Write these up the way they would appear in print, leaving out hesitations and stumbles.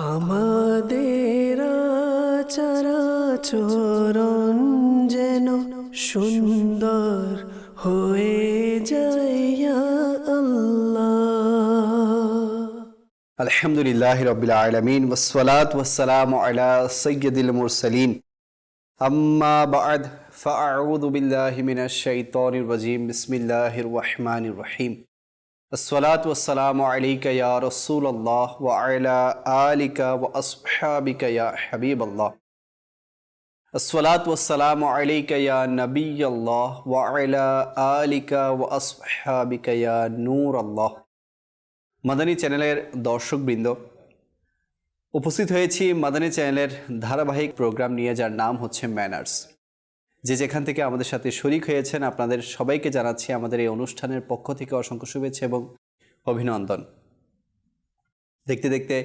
আমাদের চরাচরণ যেন সুন্দর হয়ে যায় ইয়া আল্লাহ। আলহামদুলিল্লাহি রাব্বিল আলামিন ওয়াসসালাতু ওয়াসসালামু আলা সাইয়্যিদিল মুরসালিন আম্মা বা'দ ফাআউযু বিল্লাহি মিনাশ শাইতানির রাজীম বিসমিল্লাহির রহমানির রহিম আসসালাতু ওয়াসসালামু আলাইকা ইয়া রাসূলুল্লাহ ওয়া আলা আলিকা ওয়া আসহাবিকা ইয়া হাবিবাল্লাহ আসসালাতু ওয়াসসালামু আলাইকা ইয়া নাবিয়াল্লাহ ওয়া আলা আলিকা ওয়া আসহাবিকা ইয়া নূরাল্লাহ। মাদানী চ্যানেলের দর্শকবৃন্দ, উপস্থিত হয়েছি মাদানী চ্যানেলের ধারাবাহিক প্রোগ্রাম নিয়ে, যার নাম হচ্ছে ম্যানার্স। যে যেখান থেকে আমাদের সাথে শরিক হয়েছেন আপনাদের সবাইকে জানাচ্ছি আমাদের এই অনুষ্ঠানের পক্ষ থেকে অসংখ্য শুভেচ্ছা এবং অভিনন্দন। দেখতে দেখতে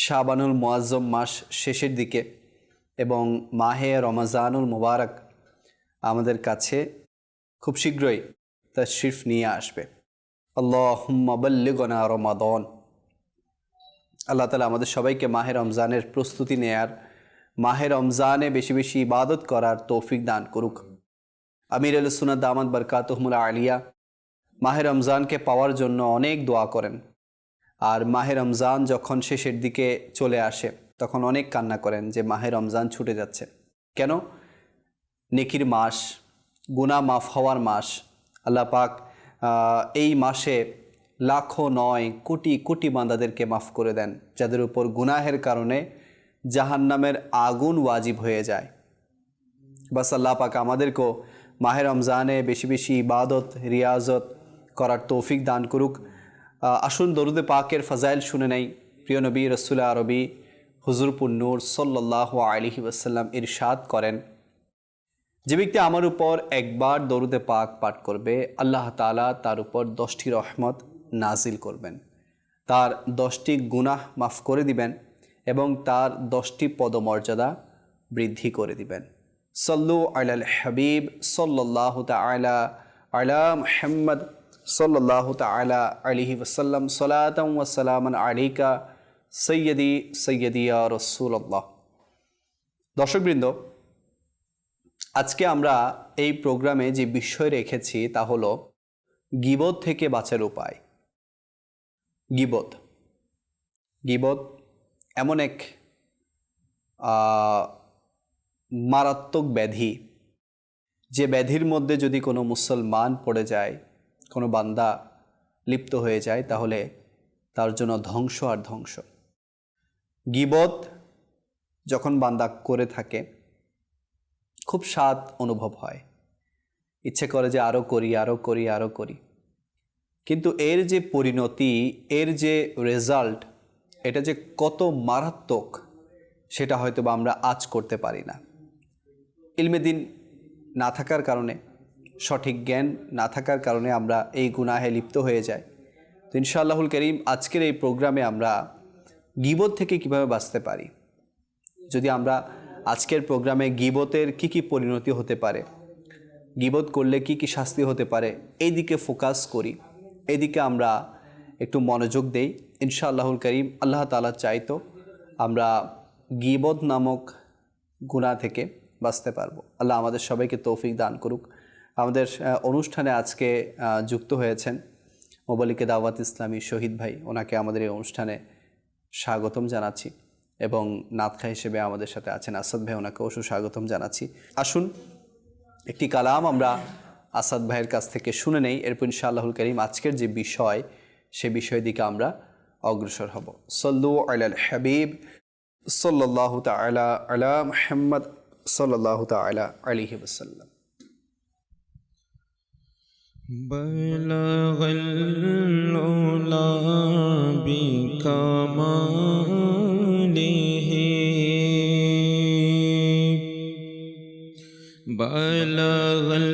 শাবানুল মুআজ্জম মাস শেষের দিকে এবং মাহে রমাজানুল মুবারক আমাদের কাছে খুব শীঘ্রই তাশরিফ নিয়ে আসবে। আল্লাহুম্মা বাল্লিগনা রমাদান। আল্লাহ তাআলা আমাদের সবাইকে মাহে রমজানের প্রস্তুতি নেয়ার, মাহে রমজানে বেশি বেশি ইবাদত করার তৌফিক দান করুক। আমির আহলে সুন্নাত দামাত বারকাতুহুমুল আলিয়া মাহে রমজানকে পাওয়ার জন্য অনেক দোয়া করেন, আর মাহে রমজান যখন শেষের দিকে চলে আসে তখন অনেক কান্না করেন যে মাহে রমজান ছুটে যাচ্ছে কেন। নেকির মাস, গুনাহ মাফ হওয়ার মাস। আল্লাহ পাক এই মাসে লাখো নয় কোটি কোটি বান্দাদেরকে মাফ করে দেন, যাদের উপর গুনাহের কারণে জাহান্নামের আগুন ওয়াজিব হয়ে যায়। বাস আল্লাহ পাক আমাদেরকেও মাহে রমজানে বেশি বেশি ইবাদত রিয়াজত করার তৌফিক দান করুক। আসুন দরুদে পাকের ফাজাইল শুনে নেই। প্রিয় নবী রাসূল আরবি হুজুরপুর নূর সাল্লাল্লাহু আলাইহি ওয়াসাল্লাম ইরশাদ করেন, যে ব্যক্তি আমার উপর একবার দরুদে পাক পাঠ করবে আল্লাহ তাআলা তার উপর 10টি রহমত নাজিল করবেন, তার 10টি গুনাহ মাফ করে দিবেন এবং তার 10টি পদমর্যাদা বৃদ্ধি করে দিবেন। সাল্লু আলাল হাবিব সাল্লাল্লাহু তাআলা আলা মুহাম্মদ সাল্লাল্লাহু তাআলা আলাইহি ওয়াসাল্লাম সালাতান ওয়া সালামান আলাইকা সাইয়্যিদি সাইয়্যিদি ইয়া রাসূলুল্লাহ। দর্শকবৃন্দ, আজকে আমরা এই প্রোগ্রামে যে বিষয় রেখেছি তা হলো গীবত থেকে বাঁচার উপায়। গীবত এমন এক মারাত্মক ব্যাধি, যে ব্যাধির মধ্যে যদি কোনো মুসলমান পড়ে যায়, কোনো বান্দা লিপ্ত হয়ে যায়, তাহলে তার জন্য ধ্বংস আর ধ্বংস। গীবত যখন বান্দা করে থাকে খুব স্বাদ অনুভব হয়, ইচ্ছে করে যে আরও করি, কিন্তু এর যে পরিণতি, এর যে রেজাল্ট, এটা যে কত মারাত্মক সেটা হয়তো বা আমরা আজ করতে পারি না। ইলমে দ্বীন না থাকার কারণে, সঠিক জ্ঞান না থাকার কারণে আমরা এই গুনাহে লিপ্ত হয়ে যাই। তো ইনশাআল্লাহুল কারীম আজকের এই প্রোগ্রামে আমরা গীবত থেকে কিভাবে বাঁচতে পারি, যদি আমরা আজকের প্রোগ্রামে গীবতের কি পরিণতি হতে পারে, গীবত করলে কি শাস্তি হতে পারে, এই দিকে ফোকাস করি, এদিকে আমরা একটু মনোযোগ দেই। ইনশাআল্লাহুল কারীম আল্লাহ তাআলা চাইতো আমরা গীবত নামক গুনাহ থেকে বাঁচতে পারবো। আল্লাহ আমাদের সবাইকে তৌফিক দান করুক। আমাদের অনুষ্ঠানে আজকে যুক্ত হয়েছেন মোবালিকে দাওয়াত ইসলামী শহীদ ভাই, ওনাকে আমাদের এই অনুষ্ঠানে স্বাগতম জানাচ্ছি, এবং নাতখা হিসেবে আমাদের সাথে আছেন আসাদ ভাই, ওনাকেও সুস্বাগতম জানাচ্ছি। আসুন একটি কালাম আমরা আসাদ ভাইয়ের কাছ থেকে শুনে নেই, এরপর ইনশাআল্লাহুল কারীম আজকের যে বিষয় সে বিষয়ের দিকে আমরা অগ্রসর হব। সাল্লু আলাল হাবিব সাল্লাল্লাহু তাআলা আলা মুহাম্মদ সাল্লাল্লাহু তাআলা আলাইহি ওয়াসাল্লাম। বালাগাল উলা বিকামালিহি বালাগাল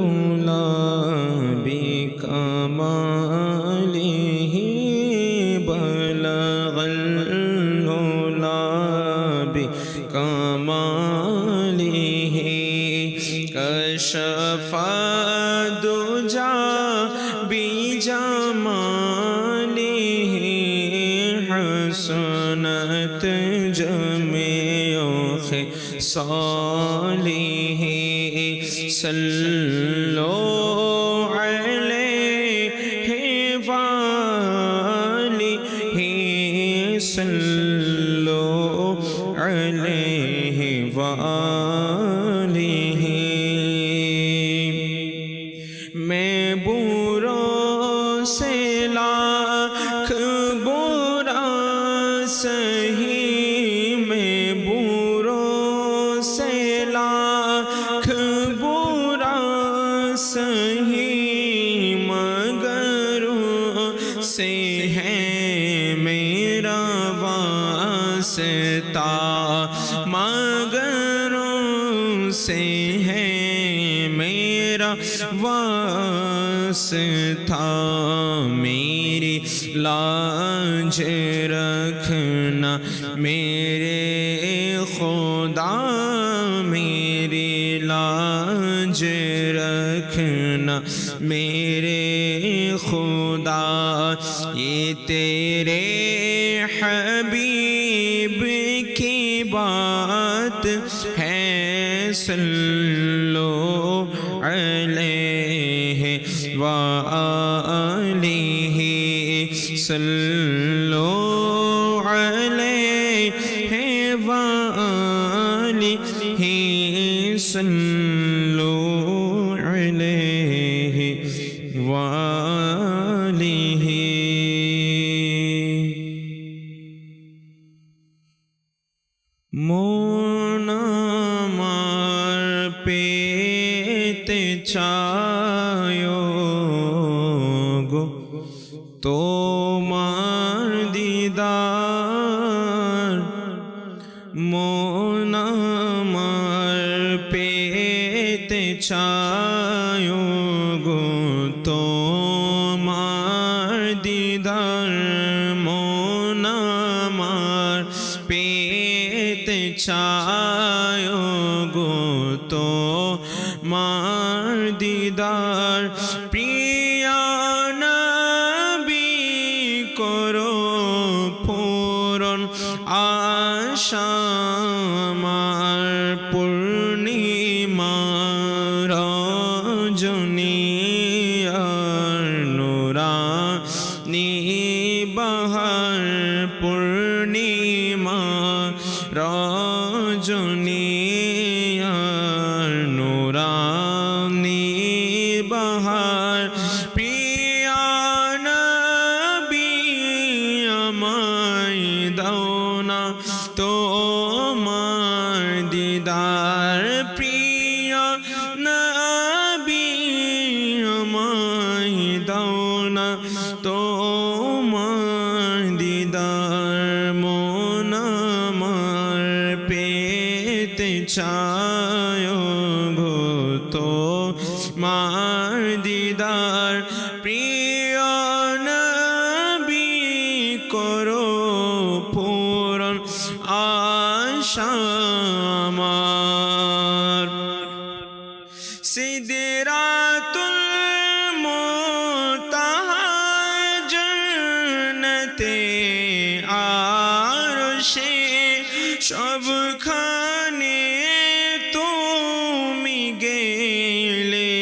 উলা বিকামালিহি বালাগাল উলা বিকামালিহি কশফা দুজা বিজামালিহি হাসনা सुन्नत जमेओ सालिही सल्लो अलैहि वालिही सल्लो अलैहि वालिही। मैं बुरों से लाख बुरा सही, मैं बुरों से लाख बुरा सही, मगर से है मेरा वास्ता, मगर से है मेरा वास्ता। मेरी लाज रखना मेरे खुदा, मेरी लाज रखना मेरे खुदा। ये तेरे हबीब की बात है, सल्लो अलैहि वालिही सल्लो अलैहि वालिही सल्लो अलैहि वालिही। মন আমার পেতে চায় গো তোমার দিদার, মন আমার পেতে চায় গো তোমার দিদার, মন আমার পেতে চায় গো তোমার দিদার। প্রিয় নবী করো পূরণ আশা আমার, পূর্ণিমা রজনী আর নুরানি বাহার, পূর্ণিমা রজনী আর নুরানি বাহার। প্রিয় নবী আমায় দাও না তোমার দিদার, প্রিয় নবী আমায় দাও না তোমার দিদার, মন আমার পেতে চায় গো তোমার দিদার। প্রিয় নবী করো পূরণ আশা আমার। সিদরাতুল মুনতাহা জান্নাতে আরশে সবখানে তুমি গেলে,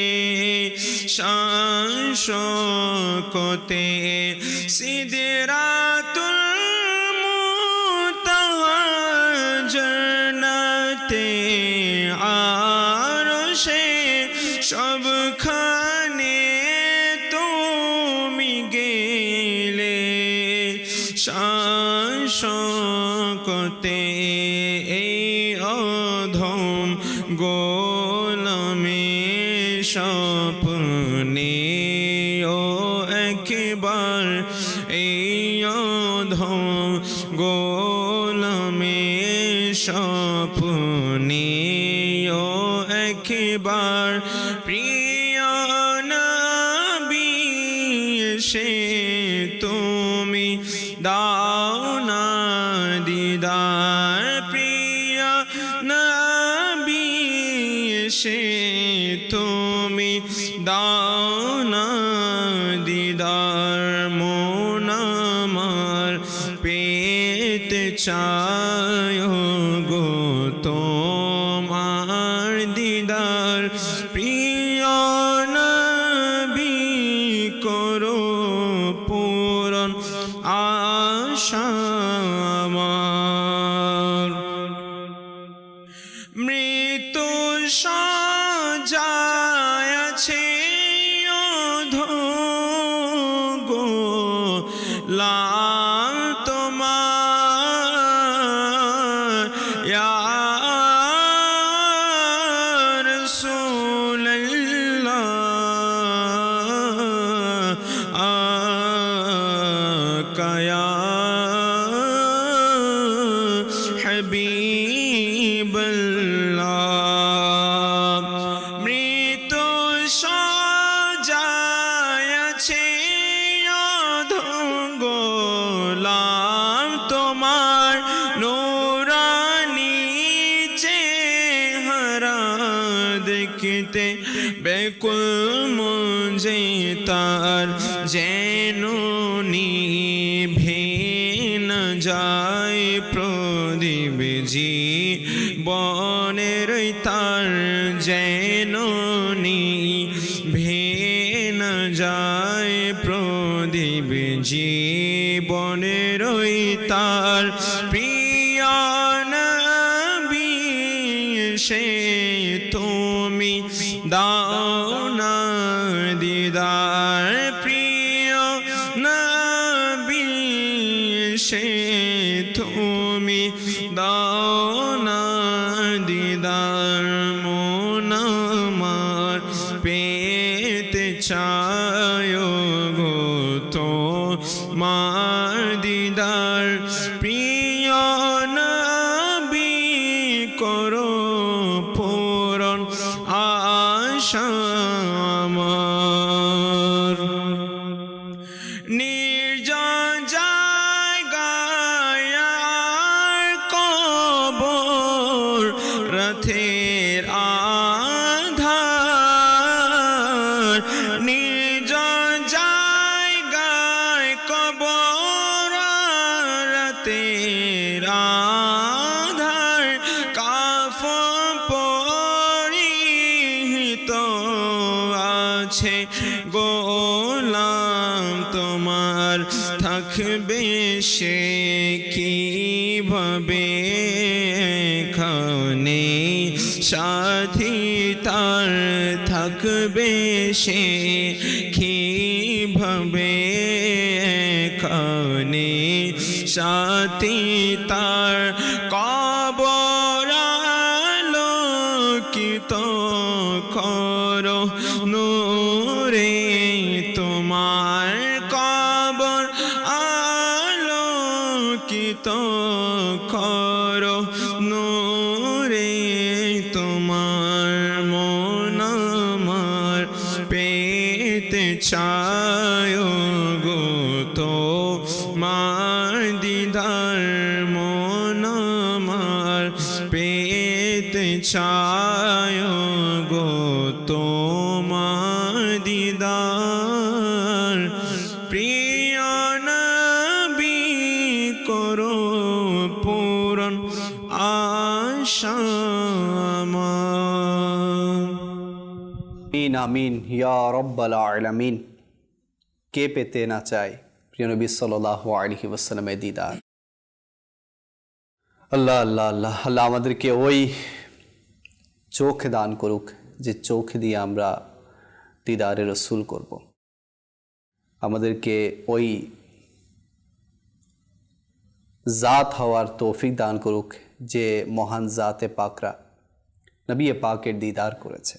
শান শওকতে সিদরাতুল মুনতাহা জান্নাতে আরশে সবখানে তুমি গেলে, শান শওকতে এই অধম গোলামের স্বপ্নে ও একবার, এই অধম গোলামের স্বপ্নে ও একবার। প্রিয় নবী সে তুমি দাও না দিদার, প্রিয় নবী সে তুমি দাও না দিদার, মন আমার পেতে চায় গো তোমার দিদার প্রিয় নবী করো পূরণ আশা আমার মৃত্যু সজায় আছে গো লাল তোমার ইয়া রাসূলুল্লাহ আকায়া হাবিবাল্লাহ মৃত্যু সজায় আছে গোলাম তোমার নূরানী চেহারা দেখতে বেকুল মুঝে তার যেন নিভে না যায় প্রদীপ জীবনের তার যেন নিভে না যায় প্রদীপ জীবনের তার প্রিয় নবী সে তুমি দাও না দিদার প্রিয় নবী সে তুমি দাও না দিদার মন আমার পেতে চায় গো তোমার দিদার প্রিয় নবী করো পূরণ আশা আমার নির্জন জায়গায় কবর রথের আধার নির্জন জায়গায় কবর রথের আধার কাফন পরিহিত আছে গোলাম তোমার থাকবে সে কিভাবে খানে সাথী তার থাকবে সে কিভাবে খানে সাথী তার কবর আলোকিত করো নূরে তোমার কবর আলোকিত করো নূরে তোমার মন আমার পেতে চায় গো তোমার দিদার মন আমার পেতে চায় গো তোমার দিদার প্রিয় নবী করো পূরণ আশা আমার আমিন আমিন ইয়া রব্বাল আলামিন কে পেতে না চায় প্রিয় নবী সাল্লাল্লাহু আলাইহি ওয়াসাল্লামের দিদার আল্লাহ আল্লাহ আল্লাহ আল্লাহ আমাদেরকে ওই চোখ দান করুক যে চোখ দিয়ে আমরা দিদারে রসুল করব আমাদেরকে ওই জাত হওয়ার তৌফিক দান করুক যে মহান জাতে পাকরা নবী পাকের দিদার করেছে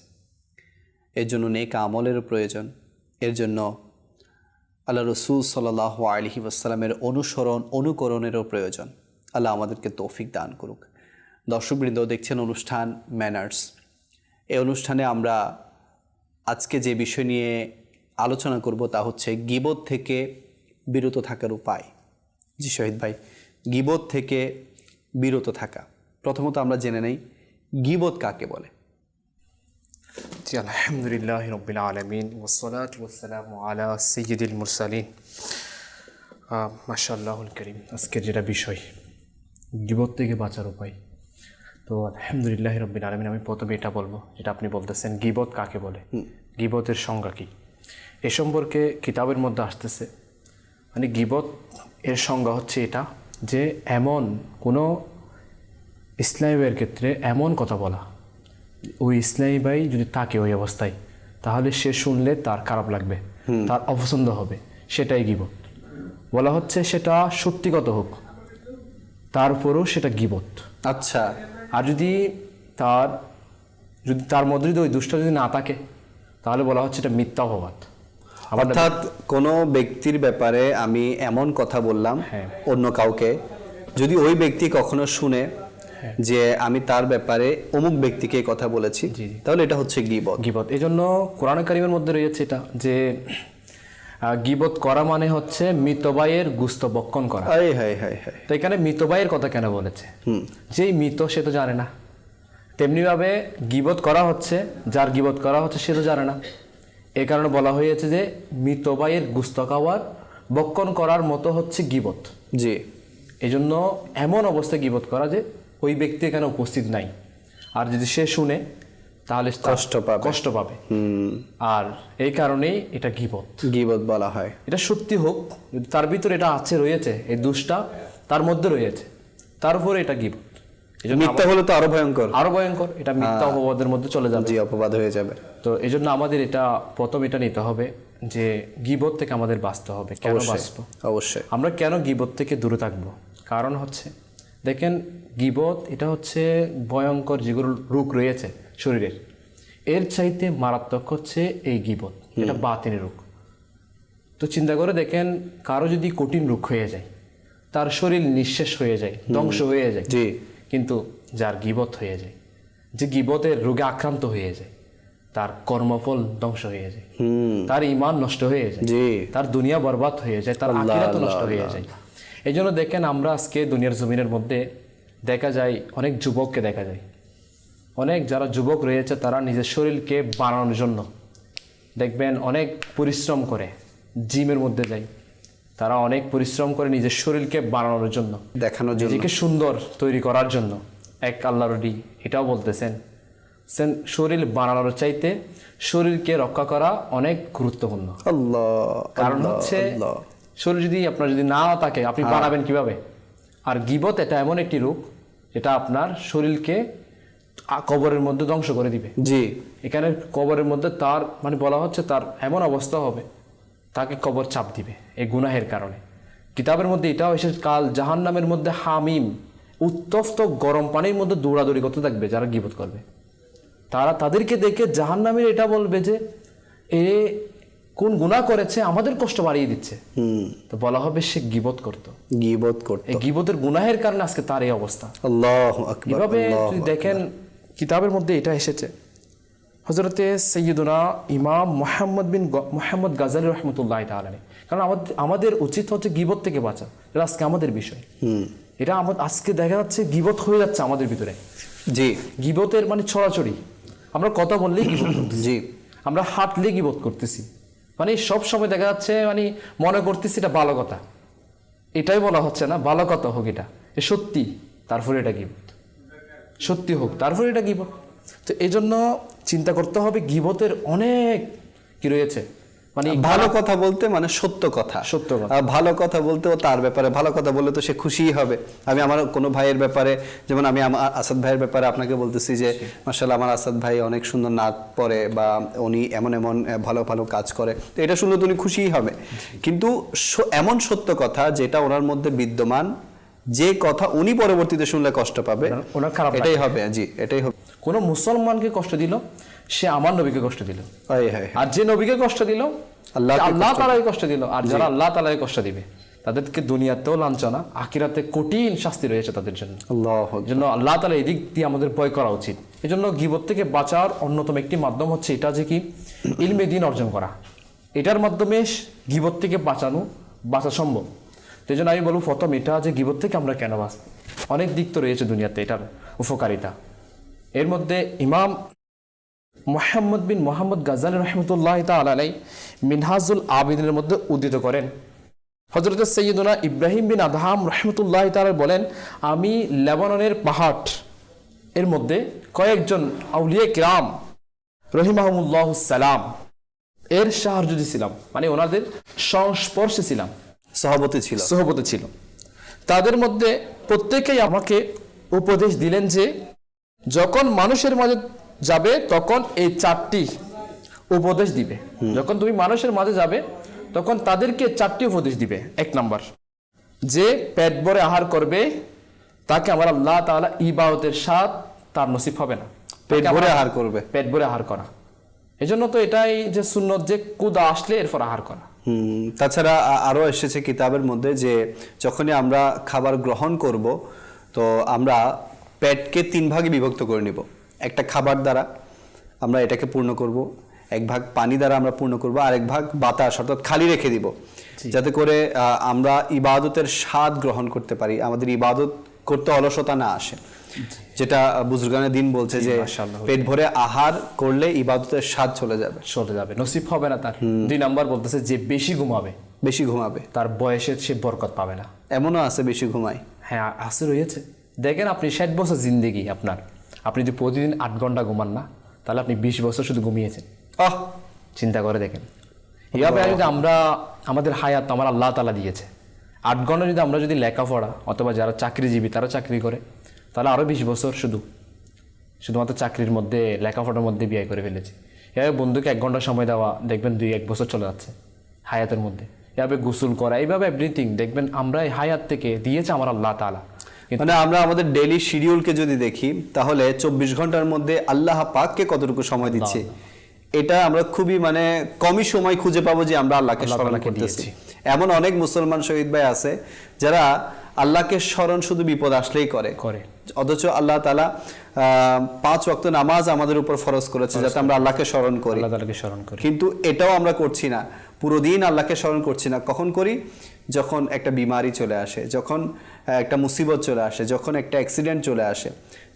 এর জন্য নেক আমলেরও প্রয়োজন এর জন্য আল্লাহ রসুল সাল্লাল্লাহু আলাইহি ওয়াসাল্লামের অনুকরণেরও প্রয়োজন আল্লাহ আমাদেরকে তৌফিক দান করুক দর্শকবৃন্দ দেখছেন অনুষ্ঠান ম্যানার্স এই অনুষ্ঠানে আমরা আজকে যে বিষয় নিয়ে আলোচনা করব তা হচ্ছে গীবত থেকে বিরত থাকার উপায় জি শহীদ ভাই গীবত থেকে বিরত থাকা প্রথমত আমরা জেনে নেই গীবত কাকে বলে জি আলহামদুলিল্লাহ রাব্বিল আলামিন ওয়াসসালাতু ওয়াসসালামু আলা সাইয়্যিদিল মুরসালিন মাশাআল্লাহুল কারীম আজকের যেটা বিষয় গীবত থেকে বাঁচার উপায়। তো আলহামদুলিল্লাহ রাব্বিল আলামিন, আমি প্রথমে এটা বলবো যেটা আপনি বলতেছেন, গীবত কাকে বলে, গীবতের সংজ্ঞা কী, এ সম্পর্কে কিতাবের মধ্যে আসতেছে। মানে গীবত এর সংজ্ঞা হচ্ছে এটা যে এমন কোনো ইসলামী ভাইয়ের ক্ষেত্রে এমন কথা বলা, ওই ইসলামী ভাই যদি থাকে ওই অবস্থায়, তাহলে সে শুনলে তার খারাপ লাগবে, তার অপছন্দ হবে, সেটাই গীবত বলা হচ্ছে। সেটা সত্যিগত হোক, তারপরেও সেটা গীবত। আচ্ছা, আর যদি তার মধ্যে যদি ওই দুষ্টা যদি না থাকে, তাহলে বলা হচ্ছে এটা মিথ্যা অপবাদ। অর্থাৎ কোনো ব্যক্তির ব্যাপারে আমি এমন কথা বললাম হ্যাঁ। অন্য কাউকে, যদি ওই ব্যক্তি কখনো শুনে যে আমি তার ব্যাপারে অমুক ব্যক্তিকে এই কথা বলেছি, তাহলে এটা হচ্ছে গীবত। গীবত এই জন্য কোরআন কারিমের মধ্যে রয়েছে এটা যে গীবত করা মানে হচ্ছে মৃত ভাইয়ের গুস্ত বক্ষণ করা। হায় হায় হায় হায়। তো এখানে মৃত ভাইয়ের কথা কেন বলেছে? যেই মৃত সে তো জানে না, তেমনিভাবে গীবত করা হচ্ছে, যার গীবত করা হচ্ছে সে তো জানে না। এই কারণে বলা হয়েছে যে মৃত ভাইয়ের গুস্ত খাওয়ার বক্ষণ করার মতো হচ্ছে গীবত। জি, এই জন্য এমন অবস্থায় গীবত করা যে ওই ব্যক্তি এখানে উপস্থিত নাই, আর যদি সে শুনে তাহলে কষ্ট পাবে। আর এই কারণেই এটা গীবত বলা হয়। এটা সত্যি হোক, যদি তার ভিতরে এটা রয়েছে, এই দুষ্টা তার মধ্যে রয়েছে, তার উপরে এটা গীবত। মিথ্যা হলে তো আরো ভয়ঙ্কর, এটা মিথ্যা অপবাদের মধ্যে চলে যাবে, জি, অপবাদ হয়ে যাবে। তো এই জন্য আমাদের প্রথম এটা নিতে হবে যে গীবত থেকে আমাদের বাঁচতে হবে। কেন বাঁচবো? অবশ্যই আমরা কেন গীবত থেকে দূরে থাকবো? কারণ হচ্ছে দেখেন, গীবত এটা হচ্ছে ভয়ঙ্কর যেগুলো রোগ রয়েছে শরীরের, এর চাইতে মারাত্মক হচ্ছে এই গীবত, এটা বাতিনি রোগ। তো চিন্তা করে দেখেন, কারো যদি কঠিন রোগ হয়ে যায়, তার শরীর নিঃশেষ হয়ে যায়, ধ্বংস হয়ে যায়, কিন্তু যার গীবত হয়ে যায়, যে গীবতের রোগে আক্রান্ত হয়ে যায়, তার কর্মফল ধ্বংস হয়ে যায়, তার ঈমান নষ্ট হয়ে যায়, তার দুনিয়া বরবাদ হয়ে যায়, তার আখিরাত নষ্ট হয়ে যায়। এই জন্য দেখেন, আমরা আজকে দুনিয়ার জমিনের মধ্যে দেখা যায় অনেক যুবককে দেখা যায়, অনেক যারা যুবক রয়েছে তারা নিজের শরীরকে বানানোর জন্য দেখবেন অনেক পরিশ্রম করে, জিমের মধ্যে যায়, তারা অনেক পরিশ্রম করে নিজের শরীরকে বানানোর জন্য, দেখানোর জন্য, নিজেকে সুন্দর তৈরি করার জন্য। এক আল্লাহর এটাও বলতেছেন, শরীর বানানোর চাইতে শরীরকে রক্ষা করা অনেক গুরুত্বপূর্ণ। কারণ হচ্ছে শরীর যদি আপনার যদি না থাকে, আপনি বানাবেন কিভাবে? আর গীবত এটা এমন একটি রোগ যেটা আপনার শরীরকে কবরের মধ্যে ধ্বংস করে দিবে। জি, এখানে কবরের মধ্যে তার মানে বলা হচ্ছে তার এমন অবস্থা হবে, তাকে কবর চাপ দিবে এই গুনাহের কারণে। কিতাবের মধ্যে এটাও এসে কাল জাহান্নামের মধ্যে হামিম, উত্তপ্ত গরম পানির মধ্যে দৌড়াদৌড়ি করতে থাকবে যারা গীবত করবে। তাদেরকে দেখে জাহান্নামের এটা বলবে যে এ কোন গুনাহ করেছে, আমাদের কষ্ট বাড়িয়ে দিচ্ছে। তো বলা হবে সে গীবত করতো। এই গীবতের গুনাহের কারণে আজকে তার এই অবস্থা। আল্লাহু আকবার। এভাবে যদি দেখেন, কিতাবের মধ্যে এটা এসেছে, হযরতে সাইয়্যিদুনা ইমাম মুহাম্মদ গাজালি রাহমাতুল্লাহ তাআলা। কারণ আমাদের উচিত হচ্ছে গীবত থেকে বাঁচা, এটা আজকে আমাদের বিষয়। এটা আজকে দেখা যাচ্ছে গীবত হয়ে যাচ্ছে আমাদের ভিতরে। জি, গীবতের মানে ছড়াছড়ি, আমরা কথা বললেই গীবত করতেছি, জি, আমরা হাঁটলেই গীবত করতেছি, মানে সব সময় দেখা যাচ্ছে মানে মনে করতেছি এটা ভালো কথা, এটাই বলা হচ্ছে না ভালো কথা হোক, এটা সত্যি, তারপরে এটা গীবত, সত্যি হোক তারপরে এটা গীবত। তো এই জন্য চিন্তা করতে হবে, গীবতের অনেক কি রয়েছে, মানে ভালো কথা বলতে মানে সত্য কথা, ভালো কথা বলতে ও তার ব্যাপারে ভালো কথা বললে তো সে খুশিই হবে। আমি আমার কোনো ভাইয়ের ব্যাপারে, যেমন আমি আমার আসাদ ভাইয়ের ব্যাপারে আপনাকে বলতেছি যে মাশাআল্লাহ আমার আসাদ ভাই অনেক সুন্দর নাচ পড়ে, বা উনি এমন ভালো ভালো কাজ করে, তো এটা শুনলে তো উনি খুশিই হবে। কিন্তু এমন সত্য কথা যেটা ওনার মধ্যে বিদ্যমান, যে কথা উনি পরবর্তীতে শুনলে কষ্ট পাবে, ওনার খারাপ, এটাই হবে। জি, এটাই হবে। কোনো মুসলমানকে কষ্ট দিল, সে আমার নবীকে কষ্ট দিল, আর যে নবীকে কষ্ট দিল আল্লাহ তাআলাকে কষ্ট দিল। আর যারা আল্লাহ তাআলাকে কষ্ট দিবে তাদেরকে দুনিয়াতেও লাঞ্ছনা, আখিরাতে কঠিন শাস্তি রয়েছে তাদের জন্য। জন্য আল্লাহ তাআলা এই দিক দিয়ে আমাদের ভয় করা উচিত। এই জন্য গীবত থেকে বাঁচার অন্যতম একটি মাধ্যম হচ্ছে এটা যে কি ইলমে দ্বীন অর্জন করা, এটার মাধ্যমে গীবত থেকে বাঁচা সম্ভব। এই জন্য আমি বলবো প্রথম এটা যে গীবত থেকে আমরা কেন বাঁচব, অনেক দিক তো রয়েছে দুনিয়াতে এটার উপকারিতা। এর মধ্যে ইমাম মুহাম্মদ গাজালি রাহমাতুল্লাহ তাআলা আলাইহি মিনহাজুল আবিদিনের মধ্যে উদ্ধৃত করেন, হযরত সৈয়দনা ইব্রাহিম বিন আদহাম রহমতুল্লাহ তাআলা বলেন, আমি লেবাননের পাহাড় এর মধ্যে কয়েকজন আউলিয়া কিরাম রহিমাহুমুল্লাহ সালাম এর সাহায্যে ছিলাম, মানে ওনাদের সংস্পর্শে ছিলাম, সহবতে ছিল। তাদের মধ্যে প্রত্যেকেই আমাকে উপদেশ দিলেন যে যখন মানুষের মাঝে যাবে তখন এই 4টি উপদেশ দিবে। যখন তুমি মানুষের মাঝে যাবে তখন তাদেরকে 4টি উপদেশ দিবে। 1 নাম্বার, যে পেট ভরে আহার করবে তাকে আমার আল্লাহ তাআলা ইবাদতের স্বাদ তার নসিব হবে না। পেট ভরে আহার করবে, পেট ভরে আহার করা, এজন্য তো এটাই যে সুন্নত যে কুদা আসলে এরপর আহার করা। তাছাড়া আরো এসেছে কিতাবের মধ্যে যে যখনই আমরা খাবার গ্রহণ করব তো আমরা পেটকে 3 ভাগে বিভক্ত করে নিব। একটা খাবার দ্বারা আমরা এটাকে পূর্ণ করব, 1 ভাগ পানি দ্বারা আমরা পূর্ণ করব, আর 1 ভাগ বাতাস অর্থাৎ খালি রেখে দিব, যাতে করে আমরা ইবাদতের স্বাদ গ্রহণ করতে পারি, আমাদের ইবাদত করতে অলসতা না আসে। যেটা বুজুর্গানে দিন বলছে যে পেট ভরে আহার করলে ইবাদতের স্বাদ চলে যাবে, নসিব হবে না তার। 2 নাম্বার বলতেছে যে বেশি ঘুমাবে তার বয়সের সে বরকত পাবে না। এমনও আছে বেশি ঘুমায়, হ্যাঁ আছে, রয়েছে। দেখেন আপনি 60 বছর জিন্দেগি আপনার, আপনি যদি প্রতিদিন 8 ঘন্টা ঘুমান না, তাহলে আপনি 20 বছর শুধু ঘুমিয়েছেন। চিন্তা করে দেখেন। এভাবে যদি আমরা আমাদের হায়াত আমার আল্লাহ তাআলা দিয়েছে, 8 ঘন্টা যদি আমরা যদি লেখাপড়া অথবা যারা চাকরিজীবী তারা চাকরি করে, তাহলে আরো 20 বছর শুধুমাত্র চাকরির মধ্যে লেখাপড়ার মধ্যে ব্যয় করে ফেলেছে। এভাবে বন্ধুকে 1 ঘন্টা সময় দেওয়া, দেখবেন 2-1 বছর চলে যাচ্ছে হায়াতের মধ্যে। এভাবে গোসল করা, এইভাবে এভরিথিং দেখবেন আমরা এই হায়াত থেকে দিয়েছে আমার আল্লাহ তাআলা। মানে আমরা আমাদের ডেইলি শিডিউলকে যদি দেখি তাহলে 24 ঘন্টার মধ্যে আল্লাহ পাককে কতটুকু সময় দিচ্ছে, এটা আমরা খুবই মানে কমই সময় খুঁজে পাবো যে আমরা আল্লাহকে স্মরণ করতেছি। এমন অনেক মুসলমান শহীদ ভাই আছে যারা আল্লাহকে স্মরণ শুধু বিপদ আসলেই করে, অথচ আল্লাহ তাআলা 5 ওয়াক্ত নামাজ আমাদের উপর ফরজ করেছে যাতে আমরা আল্লাহকে স্মরণ করি, কিন্তু এটাও আমরা করছি না। পুরো দিন আল্লাহকে স্মরণ করছি না। কখন করি? যখন একটা বিমারি চলে আসে, যখন একটা মুসিবত চলে আসে, যখন একটা অ্যাক্সিডেন্ট চলে আসে,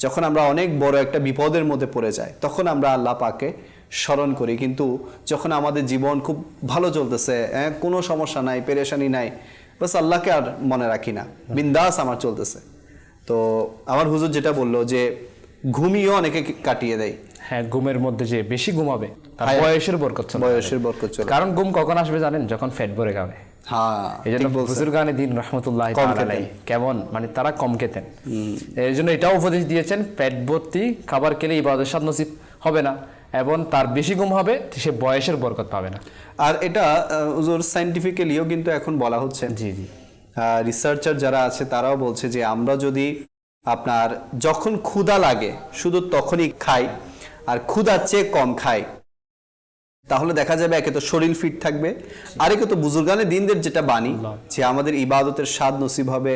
যখন আমরা অনেক বড় একটা বিপদের মধ্যে পড়ে যাই, তখন আমরা আল্লাহ পাককে স্মরণ করি। কিন্তু যখন আমাদের জীবন খুব ভালো চলতেছে, কোনো সমস্যা নাই, পেরেশানি নাই, বাস আল্লাহকে আর মনে রাখি না, বিন্দাস আমার চলতেছে। তো আমার হুজুর যেটা বললো যে ঘুমিয়েও অনেকে কাটিয়ে দেয়। হ্যাঁ, ঘুমের মধ্যে যে বেশি ঘুমাবে তার বয়সের বরকত চলে। কারণ ঘুম কখন আসবে জানেন? যখন পেট ভরে খাবে। হ্যাঁ, এই জন্য বুজুর্গানে দিন রহমতুল্লাহ কেমন মানে তারা কম খেতেন। এই জন্য এটাও উপদেশ দিয়েছেন পেট ভর্তি খাবার খেলে ইবাদতের স্বাদ নসিব হবে না, এবং তার বেশি ঘুম হবে সে বয়সের বরকত পাবে না। আর এটা হুজুর সায়েন্টিফিক্যালিও কিন্তু এখন বলা হচ্ছে, রিসার্চার যারা আছে তারাও বলছে যে আমরা যদি আপনার যখন ক্ষুধা লাগে শুধু তখনই খাই আর ক্ষুধার চেয়ে কম খাই, তাহলে দেখা যাবে একে তো শরীর ফিট থাকবে, আর একে তো বুজুর্গানে দিনদের যেটা বাণী যে আমাদের ইবাদতের স্বাদ নসিব হবে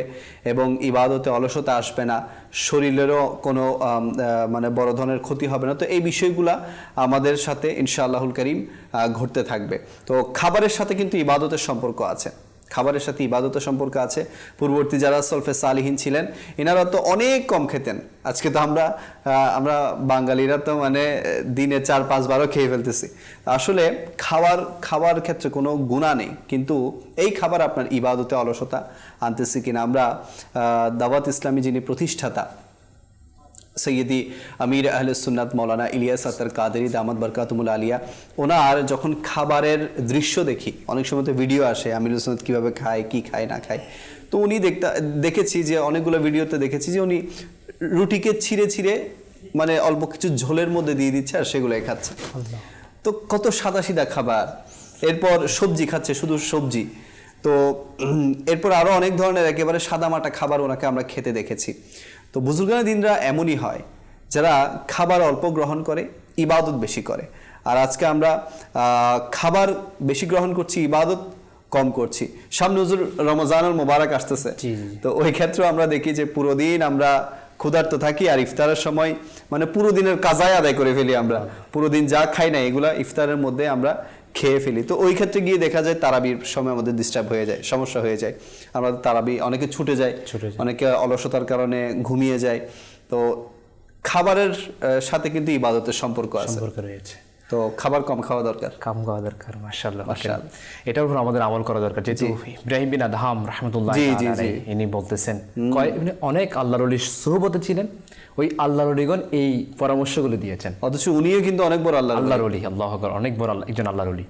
এবং ইবাদতে অলসতা আসবে না, শরীরেরও কোনো মানে বড় ধরনের ক্ষতি হবে না। তো এই বিষয়গুলা আমাদের সাথে ইনশাআল্লাহুল কারীম ঘটতে থাকবে। তো খাবারের সাথে কিন্তু ইবাদতের সম্পর্ক আছে, খাবারের সাথে ইবাদতের সম্পর্ক আছে। পূর্ববর্তী যারা সলফে সালিহিন ছিলেন এনারা তো অনেক কম খেতেন। আজকে তো আমরা বাঙালিরা তো মানে দিনে 4-5 বারও খেয়ে ফেলতেছি। আসলে খাবার ক্ষেত্রে কোনো গুনাহ নেই, কিন্তু এই খাবার আপনার ইবাদতে অলসতা আনতেছি কিনা। আমরা দাওয়াত ইসলামী যিনি প্রতিষ্ঠাতা সৈয়দি আমির আহলে সুন্নাত মৌলানা ইলিয়াস আতার কাদেরী দামাত বরকাতুমুল আলিয়া, ওনার যখন খাবারের দৃশ্য দেখি, অনেক সময় তো ভিডিও আসে আমির সুন্নাত কীভাবে খায়, কি খায় না খায়, তো উনি দেখেছি যে অনেকগুলো ভিডিওতে দেখেছি যে উনি রুটিকে ছিঁড়ে মানে অল্প কিছু ঝোলের মধ্যে দিয়ে দিচ্ছে আর সেগুলোই খাচ্ছে। তো কত সাদাসিধা খাবার। এরপর সবজি খাচ্ছে, শুধু সবজি। তো এরপর আরও অনেক ধরনের একেবারে সাদামাটা খাবার ওনাকে আমরা খেতে দেখেছি। তো বুজুর্গানে দিনরা এমনই হয় যারা খাবার অল্প গ্রহণ করে, ইবাদত বেশি করে। আর আজকে আমরা খাবার বেশি গ্রহণ করছি, ইবাদত কম করছি। সামনে হুজুর রমজানুল মুবারক আসতেছে, তো ওই ক্ষেত্রে আমরা দেখি যে পুরো দিন আমরা ক্ষুধার্ত থাকি আর ইফতারের সময় মানে পুরো দিনের কাজায় আদায় করে ফেলি। আমরা পুরো দিন যা খাই না এগুলা ইফতারের মধ্যে আমরা খেয়ে ফেলি। তো ওই ক্ষেত্রে গিয়ে দেখা যায় তারাবির সময় আমাদের ডিস্টার্ব হয়ে যায়, সমস্যা হয়ে যায়। আমরা তারাবি অনেকে ছুটে যায়, অনেকে অলসতার কারণে ঘুমিয়ে যায়। তো খাবারের সাথে কিন্তু ইবাদতের সম্পর্ক রয়েছে। তো খাবার কম খাওয়া দরকার। কাম খাওয়া দরকার। মাশাআল্লাহ, মাশাআল্লাহ। এটার উপর আমাদের আমল করা দরকার। যেহেতু ইব্রাহিম বিন আদহাম রাহমাতুল্লাহ জি, জি, আলাইহি ইনি বলতেছেন অনেক আল্লাহর ওলির সুহবতে ছিলেন, ওই আল্লাহর ওলিগণ এই পরামর্শগুলো দিয়েছেন। অথচ উনিও কিন্তু অনেক বড় আল্লাহর ওলি, আল্লাহু আকবার, অনেক বড় একজন আল্লাহর ওলি।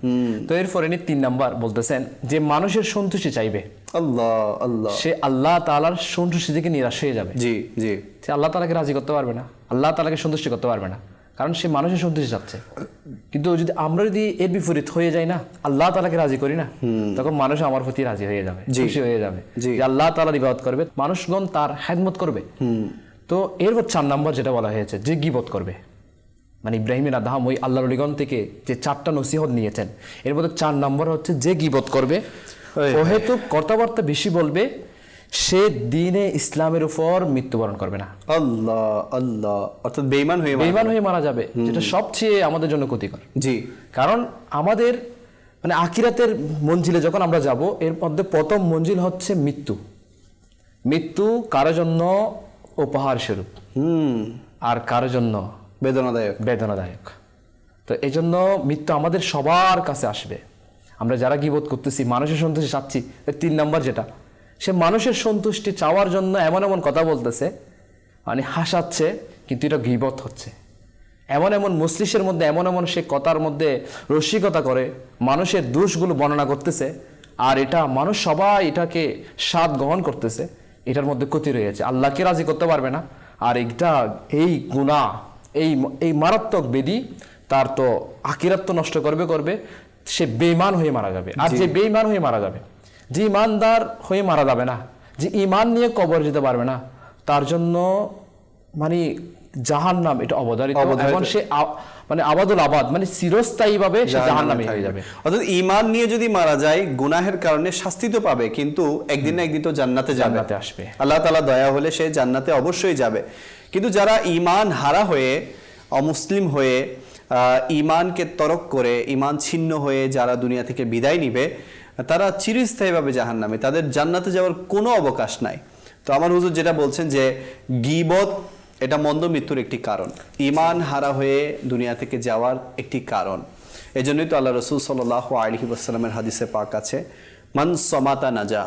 তো এরপর ইনি 3 নাম্বার বলতেছেন যে মানুষের সন্তুষ্টি চাইবে, আল্লাহ আল্লাহ, সে আল্লাহ তাআলার সন্তুষ্টি থেকে নিরাশ হয়ে যাবে। জি জি, সে আল্লাহ তাআলাকে রাজি করতে পারবে না, আল্লাহ তাআলাকে সন্তুষ্টি করতে পারবে না, কারণ সে মানুষের সন্তুষ্টি চাচ্ছে। কিন্তু যদি আমরা যদি এর বিপরীত হয়ে যাই না, আল্লাহ তাআলাকে রাজি করি না, তখন মানুষ আমার প্রতি রাজি হয়ে যাবে, খুশি হয়ে যাবে যে আল্লাহ তাআলার ইবাদত করবে, মানুষগণ তার খেদমত করবে। তো এরপর 4 নাম্বার যেটা বলা হয়েছে যে গীবত করবে, মানে ইব্রাহিম বিন আদহাম ওই আল্লাহর ওলিগণ থেকে যে 4টা নসিহত নিয়েছেন, এর মধ্যে 4 নাম্বার হচ্ছে যে গীবত করবে অহেতুক কথাবার্তা বেশি বলবে, সে দ্বীনে ইসলামের উপর মৃত্যুবরণ করবে না। আল্লাহ আল্লাহ, অর্থাৎ বেঈমান হয়ে মারা যাবে, যেটা সবচেয়ে আমাদের জন্য ক্ষতিকর। জি, কারণ আমাদের মানে আখিরাতের মঞ্জিলে যখন আমরা যাব, এর মধ্যে প্রথম মঞ্জিল হচ্ছে মৃত্যু। মৃত্যু কারোর জন্য উপহার স্বরূপ, আর কারোর জন্য বেদনাদায়ক। তো এই জন্য মৃত্যু আমাদের সবার কাছে আসবে। আমরা যারা গীবত করতেছি, মানুষের সন্তুষ্টি চাচ্ছি, 3 নাম্বার যেটা, সে মানুষের সন্তুষ্টি চাওয়ার জন্য এমন এমন কথা বলতেছে, মানে হাসাচ্ছে, কিন্তু এটা গীবত হচ্ছে। এমন এমন মজলিসের মধ্যে এমন এমন সে কথার মধ্যে রসিকতা করে মানুষের দোষগুলো বর্ণনা করতেছে, আর এটা মানুষ সবাই এটাকে স্বাদ গ্রহণ করতেছে। এটার মধ্যে ক্ষতি রয়েছে, আল্লাহকে রাজি করতে পারবে না। আর এই গুনাহ, এই মারাত্মক বেদী তার তো আখিরাত তো নষ্ট করবে, সে বেঈমান হয়ে মারা যাবে। আর যে বেঈমান হয়ে মারা যাবে, যে ইমানদার হয়ে মারা যাবে না, যে ইমান নিয়ে কবর যেতে পারবে না, তার জন্য মানে জাহান্নাম এটা অবধারিত, এবং সে মানে আবাদুল আবাদ, মানে চিরস্থায়ীভাবে সে জাহান্নামে হয়ে যাবে। অর্থাৎ ঈমান নিয়ে যদি মারা যায়, গুনাহের কারণে শাস্তি তো পাবে, কিন্তু একদিন না একদিন তো জান্নাতে আসবে। আল্লাহ তাআলা দয়া হলে সে জান্নাতে অবশ্যই যাবে। কিন্তু যারা ঈমান হারা হয়ে, অমুসলিম হয়ে, ঈমানকে তরক করে, ঈমান ছিন্ন হয়ে যারা দুনিয়া থেকে বিদায় নিবে, তারা চিরস্থায়ীভাবে জাহান্নামে, তাদের জান্নাতে যাওয়ার কোনো অবকাশ নাই। তো আমার হুজুর যেটা বলছেন যে গীবত এটা মন্দ মৃত্যুর একটি কারণ, ঈমান হারা হয়ে দুনিয়া থেকে যাওয়ার একটি কারণ। এই জন্যই তো আল্লাহ রাসূল সাল্লাল্লাহু আলাইহি ওয়াসাল্লামের হাদিসে পাক আছে, মান সমাতা নাজা,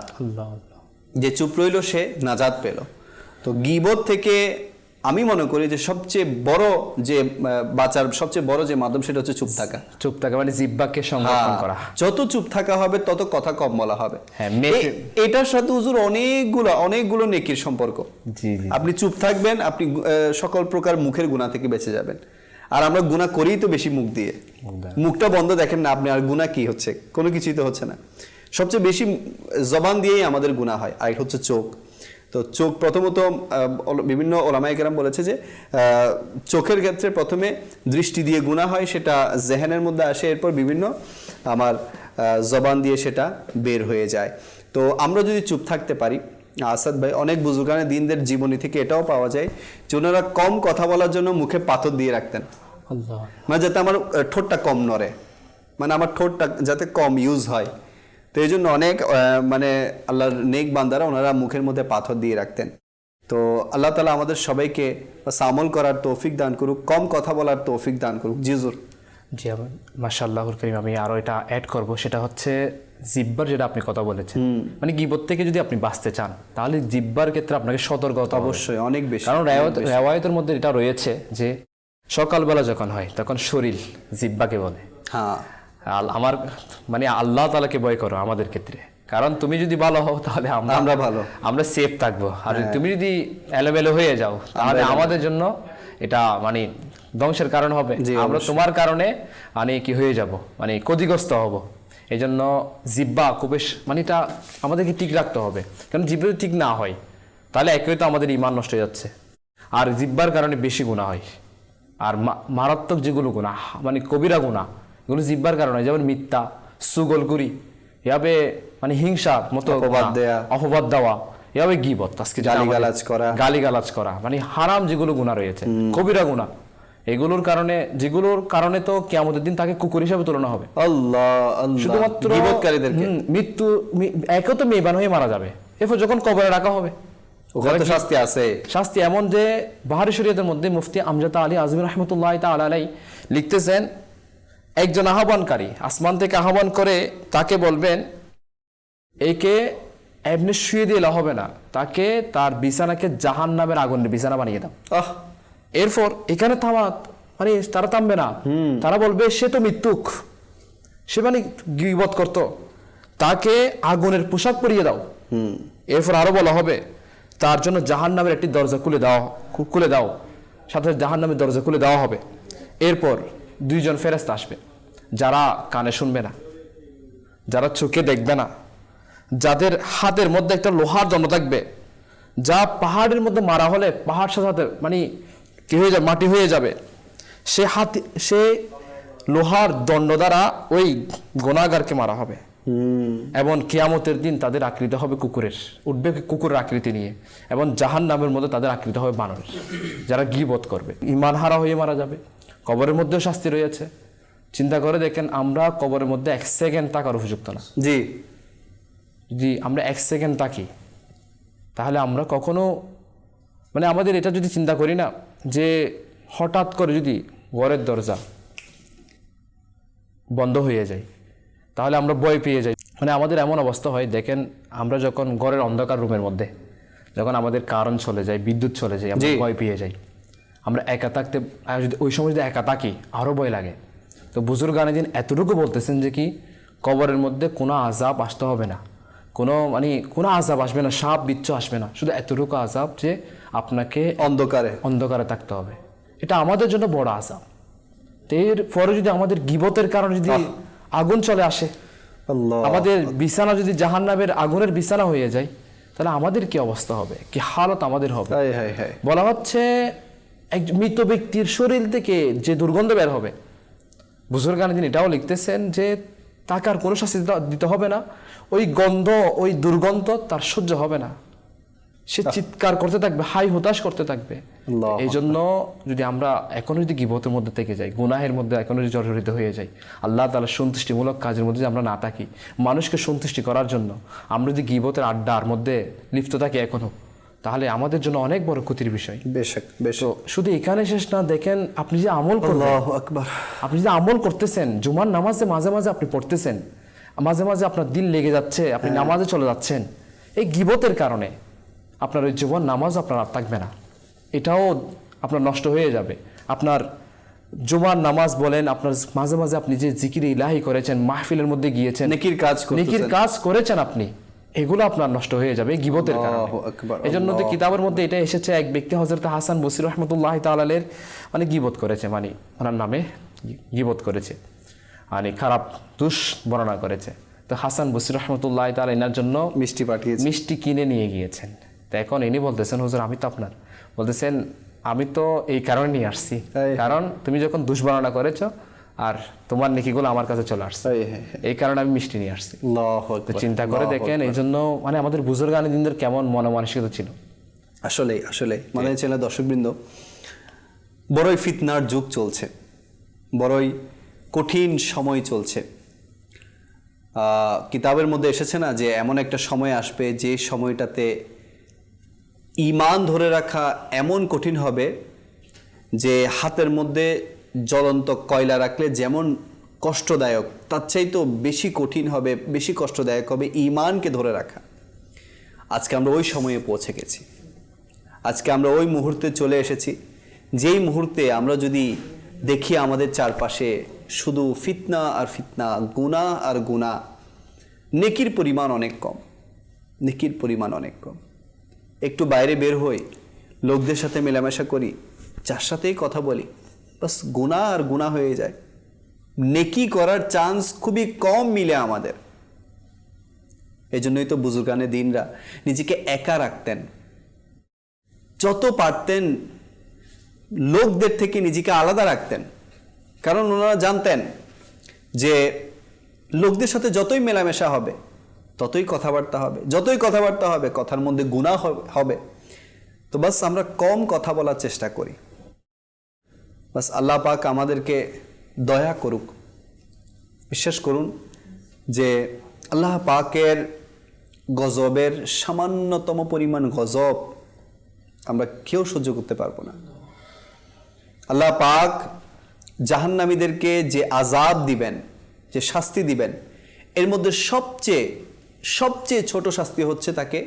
যে চুপ রইল সে নাজাত পেল। তো গীবত থেকে আমি মনে করি যে সবচেয়ে বড় যে বাঁচার সবচেয়ে বড় যে মাধ্যম, সেটা হচ্ছে চুপ থাকা, মানে জিহ্বাকে সংরক্ষণ করা। যত চুপ থাকা হবে তত কথা কম বলা হবে। এটার সাথে হুজুর অনেকগুলো নেকির সম্পর্ক। আপনি চুপ থাকবেন, আপনি সকল প্রকার মুখের গুনাহ থেকে বেঁচে যাবেন। আর আমরা গুনাহ করেই তো বেশি মুখ দিয়ে, মুখটা বন্ধ দেখেন না আপনি, আর গুনাহ কি হচ্ছে? কোনো কিছুই তো হচ্ছে না। সবচেয়ে বেশি জবান দিয়েই আমাদের গুনাহ হয়। আর হচ্ছে চোখ। তো চোখ প্রথমত বিভিন্ন ওলামায়ে কেরাম বলেছে যে চোখের ক্ষেত্রে প্রথমে দৃষ্টি দিয়ে গুনাহ হয়, সেটা জেহেনের মধ্যে আসে, এরপর বিভিন্ন আমার জবান দিয়ে সেটা বের হয়ে যায়। তো আমরা যদি চুপ থাকতে পারি, আসাদ ভাই, অনেক বুজুর্গানে দিনদের জীবনী থেকে এটাও পাওয়া যায় যে ওনারা কম কথা বলার জন্য মুখে পাথর দিয়ে রাখতেন, মানে যাতে আমার ঠোঁটটা কম নড়ে, মানে আমার ঠোঁটটা যাতে কম ইউজ হয়। তো এই জন্য অনেক মানে আল্লাহর নেক বান্দারা ওনারা মুখের মধ্যে পাথর দিয়ে রাখতেন। তো আল্লাহ তাআলা আমাদের সবাইকে আমল করার তৌফিক দান করুক, কম কথা বলার তৌফিক দান করুক। জি হুজুর। জি মাশাআল্লাহুল কারীম, আমি আরো এটা অ্যাড করব, সেটা হচ্ছে জিহ্বার, যেটা আপনি কথা বলেছেন, মানে গীবত থেকে যদি আপনি বাঁচতে চান, তাহলে জিহ্বার ক্ষেত্রে আপনাকে সতর্কতা অবশ্যই অনেক বেশি। কারণ রিওয়ায়াতের মধ্যে এটা রয়েছে যে সকালবেলা যখন হয় তখন শরীর জিহ্বাকে বলে, হ্যাঁ আমার মানে আল্লাহ তাআলাকে ভয় করো আমাদের ক্ষেত্রে, কারণ তুমি যদি ভালো হও তাহলে আমরা সেফ থাকবো, আর তুমি যদি এলোমেলো হয়ে যাও তাহলে আমাদের জন্য এটা মানে ধ্বংসের কারণ হবে, আমরা তোমার কারণে মানে কি হয়ে যাব, মানে ক্ষতিগ্রস্ত হব। এই জন্য জিহ্বা খুবই মানে এটা আমাদেরকে ঠিক রাখতে হবে, কারণ জিহ্বা ঠিক না হয় তাহলে একই তো আমাদের ঈমান নষ্ট হয়ে যাচ্ছে। আর জিহ্বার কারণে বেশি গুনাহ হয়, আর মারাত্মক যেগুলো গুনাহ মানে কবিরা গুনাহ, এগুলো জিহ্বার কারণে, যেমন মিথ্যা, সুগলকুরি, এভাবে মানে হিংসার মতো অপবাদ দেওয়া, এভাবে গীবত, আজকে গালিগালাজ করা, মানে হারাম যেগুলো গুনাহ রয়েছে, কবিরা গুনাহ, এগুলোর কারণে তো কিয়ামতের দিন তাকে কুকুর হিসেবে তুলনা হবে। শুধুমাত্র মৃত্যু একে তো মেয়েবান হয়ে মারা যাবে, এরপর যখন কবরে রাখা হবে শাস্তি এমন যে বাহারি শরীয়তের মধ্যে মুফতি আমজাদ আলী আজমি রাহমাতুল্লাহি তাআলা আলাইহি লিখতেছেন একজন আহ্বানকারী আসমান থেকে আহ্বান করে তাকে বলবেন, একে এমনি শুয়ে দিলে হবে না, তাকে তার বিছানাকে জাহান্নামের আগুনের বিছানা বানিয়ে দাও। আহ এরপর এখানে মানে তারা থামবে না, তারা বলবে সে তো মৃত্যুক, সে মানে গীবত করতো, তাকে আগুনের পোশাক পরিয়ে দাও। এরপর আরো বলা হবে তার জন্য জাহান্নামের একটি দরজা খুলে দাও, সাথে জাহান্নামের দরজা খুলে দেওয়া হবে। এরপর দুইজন ফেরেশতা আসবে, যারা কানে শুনবে না, যারা চোখে দেখবে না, যাদের হাতের মধ্যে একটা লোহার দণ্ড থাকবে, যা পাহাড়ের মধ্যে মারা হলে পাহাড় সাথে মানে কি হয়ে যাবে, মাটি হয়ে যাবে, সে লোহার দণ্ড দ্বারা ওই গুনাহগারকে মারা হবে। এবং কিয়ামতের দিন তাদের আকৃতি হবে কুকুরের আকৃতি নিয়ে, এবং জাহান্নামের মধ্যে তাদের আকৃতি হবে বানরের, যারা গীবত করবে। ঈমান হারা হয়ে মারা যাবে। কবরের মধ্যেও শাস্তি রয়েছে। চিন্তা করে দেখেন, আমরা কবরের মধ্যে 1 সেকেন্ড থাকার উপযুক্ত না। জি, যদি আমরা 1 সেকেন্ড থাকি, তাহলে আমরা কখনো মানে আমাদের এটা যদি চিন্তা করি না যে হঠাৎ করে যদি ঘরের দরজা বন্ধ হয়ে যায়, তাহলে আমরা ভয় পেয়ে যাই। মানে আমাদের এমন অবস্থা হয়, দেখেন আমরা যখন ঘরের অন্ধকার রুমের মধ্যে যখন আমাদের কারেন্ট চলে যায়, বিদ্যুৎ চলে যায়, আমরা ভয় পেয়ে যাই। আমরা একা থাকতে, যদি ওই সময় যদি একা থাকি আরও ভয় লাগে। তো বুজুর্গানে দিন এতটুকু বলতেছেন যে কি, কবরের মধ্যে কোনো আযাব আসতে হবে না, কোনো আযাব আসবে না, সাপ বিচ্ছু আসবে না, শুধু এতটুকু আযাব যে আপনাকে অন্ধকারে থাকতে হবে। এটা আমাদের জন্য বড় আযাব। তো এর পরে যদি আমাদের গীবতের কারণে যদি আগুন চলে আসে, আমাদের বিছানা যদি জাহান্নামের আগুনের বিছানা হয়ে যায়, তাহলে আমাদের কি অবস্থা হবে, কি হালত আমাদের হবে। বলা হচ্ছে এক মৃত ব্যক্তির শরীর থেকে যে দুর্গন্ধ বের হবে, বুজুর্গান দিন এটাও লিখতেছেন যে তাকে আর কোনো শাস্তি দিতে হবে না, ওই গন্ধ, ওই দুর্গন্ধ তার সহ্য হবে না, সে চিৎকার করতে থাকবে, হাই হতাশ করতে থাকবে। এই জন্য যদি আমরা এখনো যদি গীবতের মধ্যে থেকে যাই, গুনাহের মধ্যে এখনো যদি জর্জরিত হয়ে যাই, আল্লাহ তাআলার সন্তুষ্টিমূলক কাজের মধ্যে যদি আমরা না থাকি, মানুষকে সন্তুষ্টি করার জন্য আমরা যদি গীবতের আড্ডার মধ্যে লিপ্ত থাকি এখনো, তাহলে আমাদের জন্য অনেক বড় ক্ষতির বিষয়। তো শুধু এখানে শেষ না, দেখেন আপনি যে আমল করবেন, আপনি যে আমল করতেছেন, জুমার নামাজে মাঝে মাঝে আপনি পড়তেছেন, মাঝে মাঝে আপনার দিল লেগে যাচ্ছে, আপনি নামাজে চলে যাচ্ছেন, এই গীবতের কারণে আপনার ওই জীবন নামাজ আপনার আর থাকবে না, এটাও আপনার নষ্ট হয়ে যাবে। আপনার জুমার নামাজ বলেন, আপনার মাঝে মাঝে আপনি যে জিকিরে ইলাহি করেছেন, মাহফিলের মধ্যে গিয়েছেন, নেকির কাজ করেছেন আপনি, এগুলো আপনার নষ্ট হয়ে যাবে গীবতের কারণে। এই জন্য তো কিতাবের মধ্যে এটা এসেছে, এক ব্যক্তি হযরত হাসান বসরি রাহমাতুল্লাহি তাআলা আলাইহির মানে গীবত করেছে, মানে ওনার নামে গীবত করেছে, মানে খারাপ বর্ণনা করেছে। তো হাসান বসরি রাহমাতুল্লাহি তাআলা এনার জন্য মিষ্টি কিনে নিয়ে গিয়েছেন। তো এখন ইনি বলতেছেন, হুজুর আমি তো আপনার, বলতেছেন আমি তো এই কারণে নিয়ে আসছি, কারণ তুমি যখন দুষ্বর্ণনা করেছো আর তোমার নেকিগুলো আমার কাছে চলে আসছে, এই কারণে আমি মিষ্টি নিয়ে আসছি। তো চিন্তা করে দেখেন, এই জন্য মানে আমাদের বুজুর্গানে দিনদের কেমন মনোমানসিকতা ছিল। আসলে মানে ছেলে দর্শকবৃন্দ, বড়ই ফিতনার যুগ চলছে, বড়ই কঠিন সময় চলছে। কিতাবের মধ্যে এসেছে না যে এমন একটা সময় আসবে যে সময়টাতে ঈমান ধরে রাখা এমন কঠিন হবে যে হাতের মধ্যে জ্বলন্ত কয়লা রাখলে যেমন কষ্টদায়ক, তার চাইতেও বেশি কঠিন হবে, বেশি কষ্টদায়ক হবে ঈমানকে ধরে রাখা। আজকে আমরা ওই সময়ে পৌঁছে গেছি, আজকে আমরা ওই মুহূর্তে চলে এসেছি, যেই মুহূর্তে আমরা যদি দেখি আমাদের চারপাশে শুধু ফিতনা আর ফিতনা, গুনাহ আর গুনাহ, নেকির পরিমাণ অনেক কম। একটু বাইরে বের হই, লোকদের সাথে মেলামেশা করি, যার সাথেই কথা বলি, বাস গুনাহ আর গুনাহ হয়ে যায়, নেকি করার চান্স খুবই কম মিলে আমাদের। এই জন্যই তো বুজুর্গানে দিনরা নিজেকে একা রাখতেন, যত পারতেন লোকদের থেকে নিজেকে আলাদা রাখতেন, কারণ ওনারা জানতেন যে লোকদের সাথে যতই মেলামেশা হবে, ততই কথাবার্তা হবে, কথার মধ্যে গুনাহ হবে। তো বাস আমরা কম কথা বলার চেষ্টা করি, বাস আল্লাহ পাক আমাদেরকে দয়া করুক। বিশ্বাস করুন যে আল্লাহ পাকের গজবের সামান্যতম পরিমাণ গজব আমরা কেউ সহ্য করতে পারবো না। আল্লাহ পাক জাহান্নামীদেরকে যে আযাব দিবেন, যে শাস্তি দিবেন, এর মধ্যে সবচেয়ে সবচেয়ে ছোট শাস্তি হচ্ছে তাকে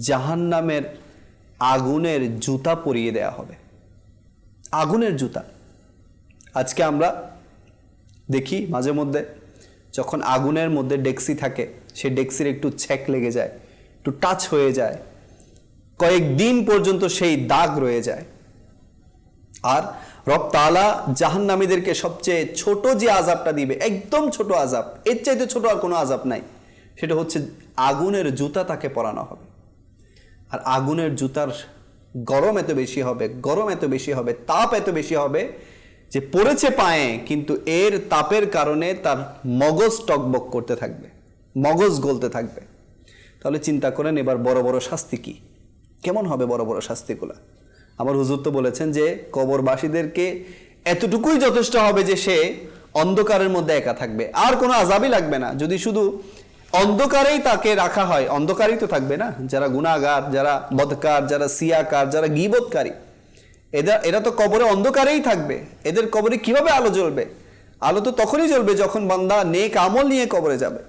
জাহান্নামের আগুনের জুতা পরিয়ে দেয়া হবে। আগুনের জুতা। আজকে আমরা দেখি মাঝে মধ্যে যখন আগুনের মধ্যে ডেক্সি থাকে, সেই ডেক্সির একটু ছ্যাক লেগে যায়, একটু টাচ হয়ে যায়, কয়েকদিন পর্যন্ত সেই দাগ রয়ে যায়। আর রব তাআলা জাহান্নামীদেরকে সবচেয়ে ছোট যে আযাবটা দিবে, একদম ছোট আযাব, এর চাইতে ছোট আর কোনো আযাব নাই, সেটা হচ্ছে আগুনের জুতা তাকে পরানো হবে। আর আগুনের জুতার গরম এত বেশি হবে, গরম এত বেশি হবে, তাপ এত বেশি হবে যে পড়েছে পায়ে, কিন্তু এর তাপের কারণে তার মগজ টকবক করতে থাকবে, মগজ গলতে থাকবে। তাহলে চিন্তা করেন এবার বড় বড় শাস্তি কি, কেমন হবে বড় বড় শাস্তিগুলা। আমার হুজুর তো বলেছেন যে কবরবাসীদেরকে এতটুকুই যথেষ্ট হবে যে সে অন্ধকারের মধ্যে একা থাকবে, আর কোনো আযাবই লাগবে না। যদি শুধু অন্ধকারেই তাকে রাখা হয়, অন্ধকারেই তো থাকবে না। যারা গুনাহগার, যারা বদকার, যারা সিয়াকার, যারা গীবতকারী, এরা তো কবরে অন্ধকারেই থাকবে। এদের কবরে কিভাবে আলো জ্বলবে? আলো তো তখনই জ্বলবে যখন বান্দা নেক আমল নিয়ে কবরে যাবে,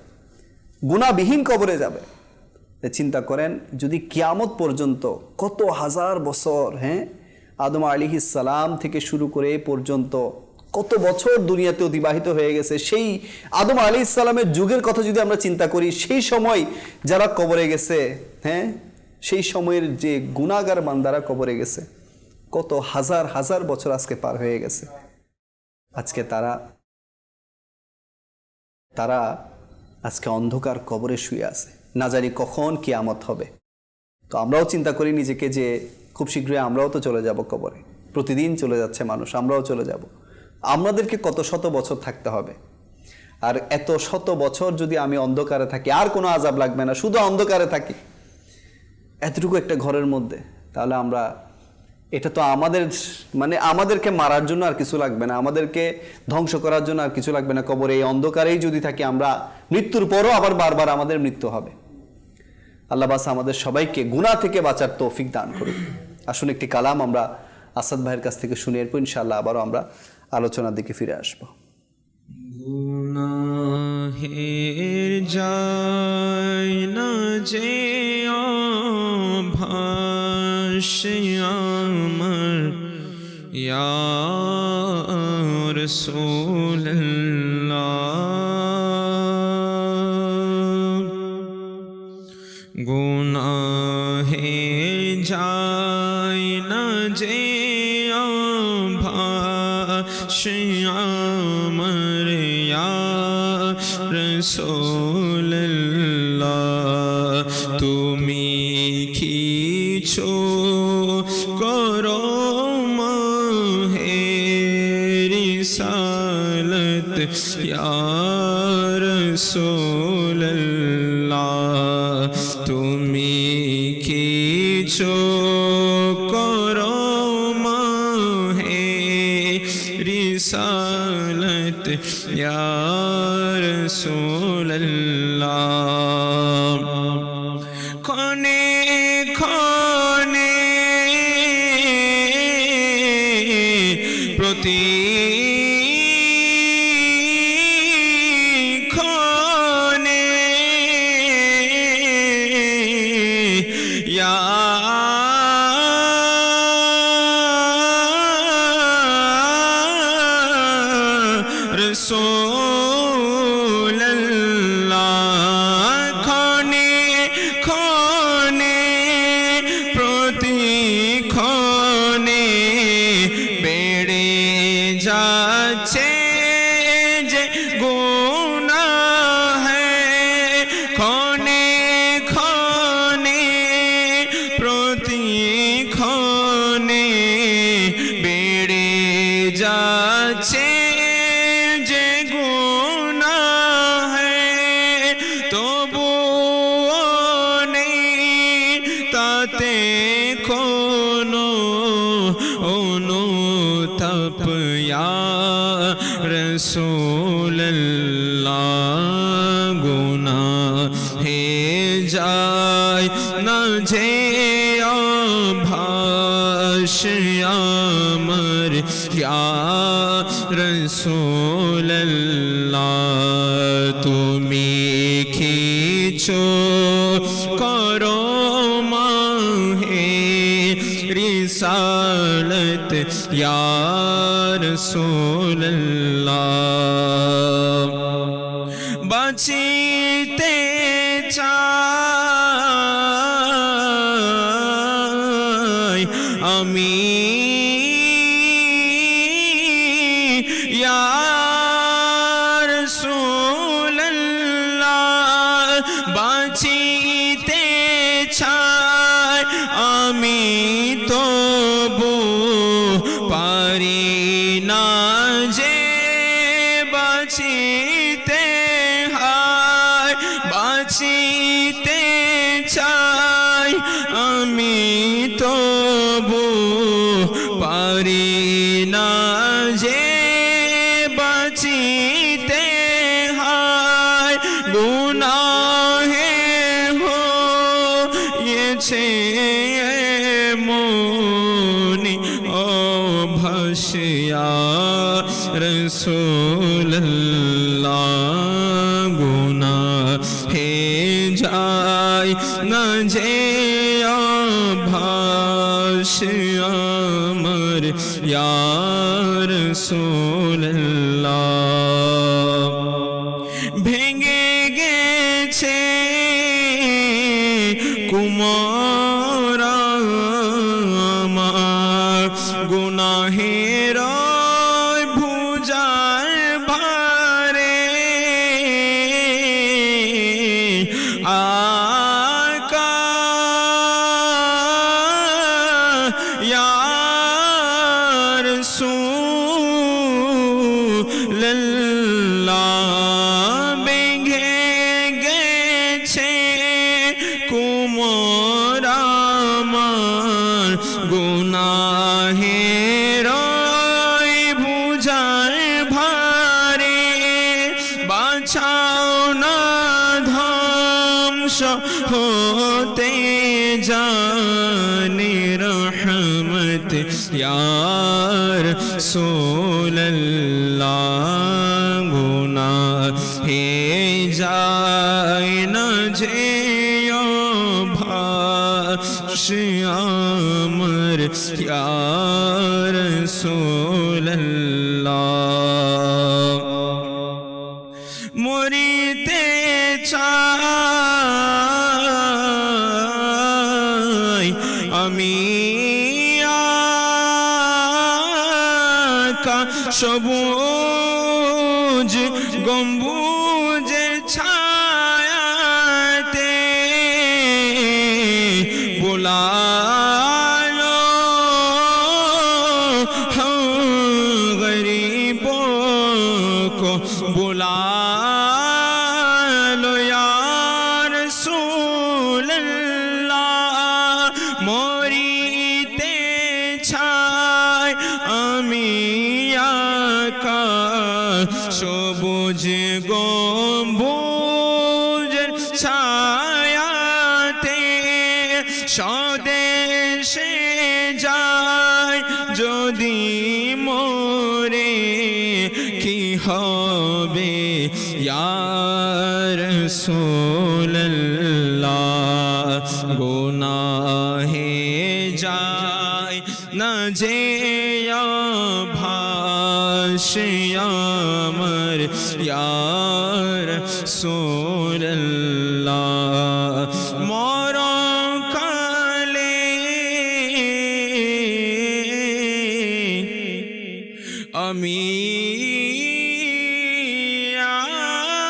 গুনাহবিহীন কবরে যাবে। চিন্তা করেন যদি কিয়ামত পর্যন্ত কত হাজার বছর, আদম আলাইহিস সালাম থেকে শুরু করে পর্যন্ত কত বছর দুনিয়াতে অতিবাহিত হয়ে গেছে। সেই আদম আলাইহিস সালামের যুগের কথা যদি আমরা চিন্তা করি, সেই সময় যারা কবরে গেছে, সেই সময়ের যে গুনাহগার বান্দারা কবরে গেছে, কত হাজার হাজার বছর আজকে পার হয়ে গেছে। আজকে তারা আজকে অন্ধকার কবরে শুয়ে আছে, না জানি কখন কিয়ামত হবে। তো আমরাও চিন্তা করি নিজেকে যে খুব শীঘ্রই আমরাও তো চলে যাব কবরে। প্রতিদিন চলে যাচ্ছে মানুষ, আমরাও চলে যাব। আমাদেরকে কত শত বছর থাকতে হবে। আর এত শত বছর যদি আমি অন্ধকারে থাকি, আর কোনো আযাব লাগবে না, শুধু অন্ধকারে থাকি এতটুকু একটা ঘরের মধ্যে, তাহলে আমরা, এটা তো আমাদেরকে মারার জন্য আর কিছু লাগবে না, আমাদেরকে ধ্বংস করার জন্য আর কিছু লাগবে না। কবরে এই অন্ধকারেই যদি থাকি আমরা, মৃত্যুর পরও আবার বারবার আমাদের মৃত্যু হবে। আল্লাহ বাস আমাদের সবাইকে গুনাহ থেকে বাঁচার তৌফিক দান করুন। আসুন একটি কালাম আমরা আসাদ ভাইয়ের কাছ থেকে শুনে এরপর ইনশাআল্লাহ আবারও আমরা আলোচনার দিকে ফিরে আসবো। গুনাহের যায় না যে ভাসে আমার, ইয়া রাসূলুল্লাহ। গুনাহে যায় না যে ভাসে আমার, ইয়া রাসূলুল্লাহ। তুমি কিছু করো মাহে রিসালাত, ইয়া রাসূলুল্লাহ। তুমি কিছু করো মাহে রিসালাত, ইয়া রাসূলুল্লাহ। ক্ষণে ক্ষণে প্রতি ক্ষণে, ইয়া রাসূলুল্লাহ। ক্ষণে ক্ষণে প্রতি ক্ষণে বেড়ে যাচ্ছে যে গুনাহ, ক্ষণে ক্ষণে প্রতি ক্ষণে বেড়ে যাচ্ছে যে গুনাহ, তবুও নেই তাতে কোনো অনুতাপ, ইয়া রাসূলুল্লাহ। গুনাহে যায় না যে ভাসে আমার ইয়া রাসূলুল্লাহ তুমি খিচো করো মাহে রিসালত ইয়া রাসূলুল্লাহ বাঁচিতে চাই আমি ইয়া রাসূলুল্লাহ বাঁচিতে চাই আমি তবু পারি না যে বাঁচিতে হায় বাঁচিতে চাই আমি তবু পারি না যে বাঁচিতে হায় গুনাহে হয়েছে মনি ও ভাসিয়া রাসূলুল্লাহ গুনাহে যায় না যে ভাসিয়া আমার ইয়া রাসূলুল্লাহ ভেঙে গেছে কুমার আমার গুনাহের ভুজার ভারে আকা ইয়া রাসূলুল্লাহ ভেঙে গেছে কুমার আমার গুনাহের বুঝার ভারে বাঁচাও না ধ্বংস হতে জানে রহমত ইয়া রাসূলুল্লাহ গুনাহে যায় না যে ভাসিয়া আমার ইয়া রাসূলুল্লাহ মরিতে চাই আমি আকা সবুজ গম্বুজের ছায়াতে বুলালো গরিবো কো বুলালো ইয়া রাসূলুল্লাহ মরিতে চাই আমি আকা সবুজ গম্বুজের ছায়াতে স্বদেশে যায় যদি মোরে কি হবে ইয়া রাসূলুল্লাহ গুনাহে যায় না যে ভাসিয়া আমার ইয়া রাসূলুল্লাহ মরণকালে আমি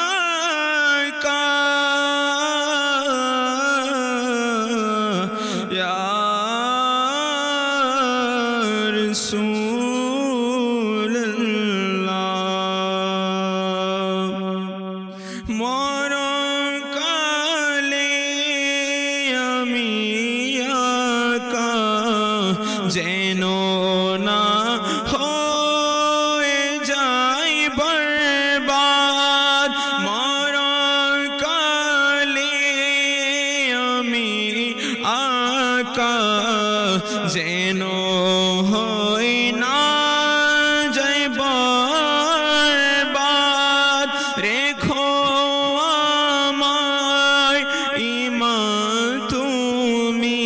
আকা ইয়া রাসূলুল্লাহ মরণকালে আমি আকা যেন না হয়ে যাই বরবাদ মরণকালে আমি আকা যেন হই না যায় বরবাদ, রেখো আমায় ঈমান তুমি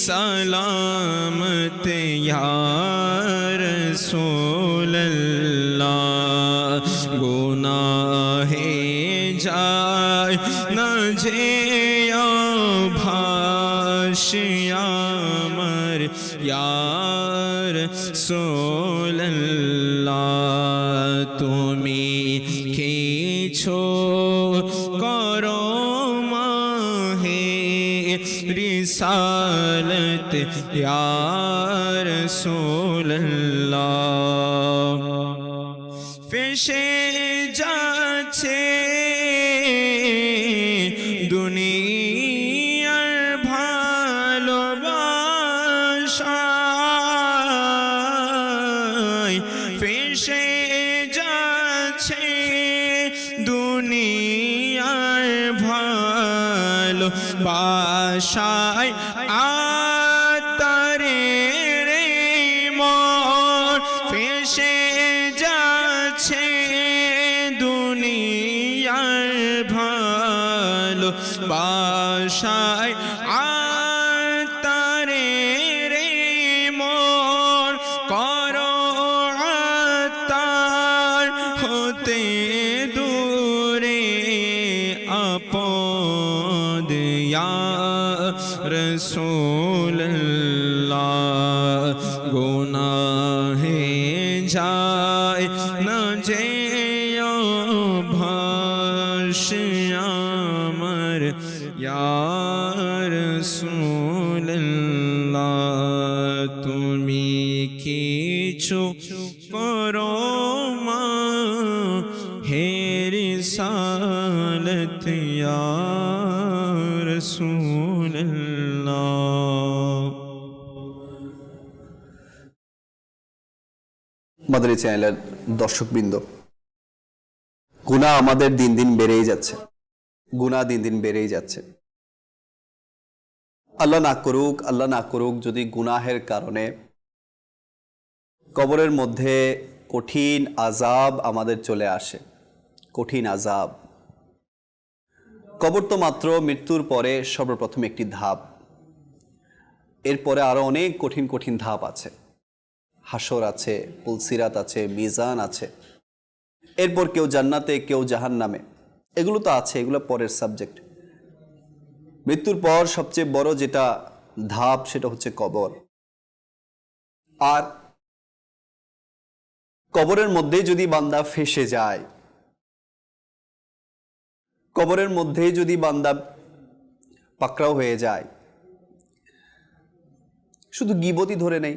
সালামত ইয়া রাসূলুল্লাহ। গুনাহে যায় না যে ভাসি আমার ইয়া রাসূলুল্লাহ। তুমি কিছু করো মাহে রিসালত ইয়া রাসূলুল্লাহ। ফেসে যাচ্ছে দুনিয়ার ভালোবাসা, ফেসে যাচ্ছে দুনিয়ার ভালোবাসায় আতারে রে মন, ফেসে যাচ্ছে দুনিয়ার ভালোবাসায় আতারে রে মন, করো আতার হতে দূরে আপদ ইয়া রাসূলুল্লাহ। গুনাহে যায় না যে ভাসি আমার ইয়া রাসূলুল্লাহ। তুমি কিছু করো মা হে রিসালত ইয়া রাসূলুল্লাহ। মাদানী চ্যানেলের দর্শকবৃন্দ, গুনাহ আমাদের দিন দিন বেড়েই যাচ্ছে, গুনাহ দিন দিন বেড়েই যাচ্ছে। আল্লাহ না করুক যদি গুনাহের কারণে কবরের মধ্যে কঠিন আযাব আমাদের চলে আসে। কঠিন আযাব। কবর তো মাত্র মৃত্যুর পরে সর্বপ্রথম একটি ধাপ, এরপরে আরো অনেক কঠিন কঠিন ধাপ আছে। হাসর আছে, পুলসিরাত আছে, মিজান আছে, এরপর কেউ জান্নাতে কেউ জাহান্নামে, এগুলো তো আছে, এগুলো পরের সাবজেক্ট। মৃত্যুর পর সবচেয়ে বড় যেটা ধাপ সেটা হচ্ছে কবর। আর কবরের মধ্যে যদি বান্দা ফেঁসে যায়, কবরের মধ্যে যদি বান্দা পাকড়াও হয়ে যায়, শুধু গীবতই ধরে নেই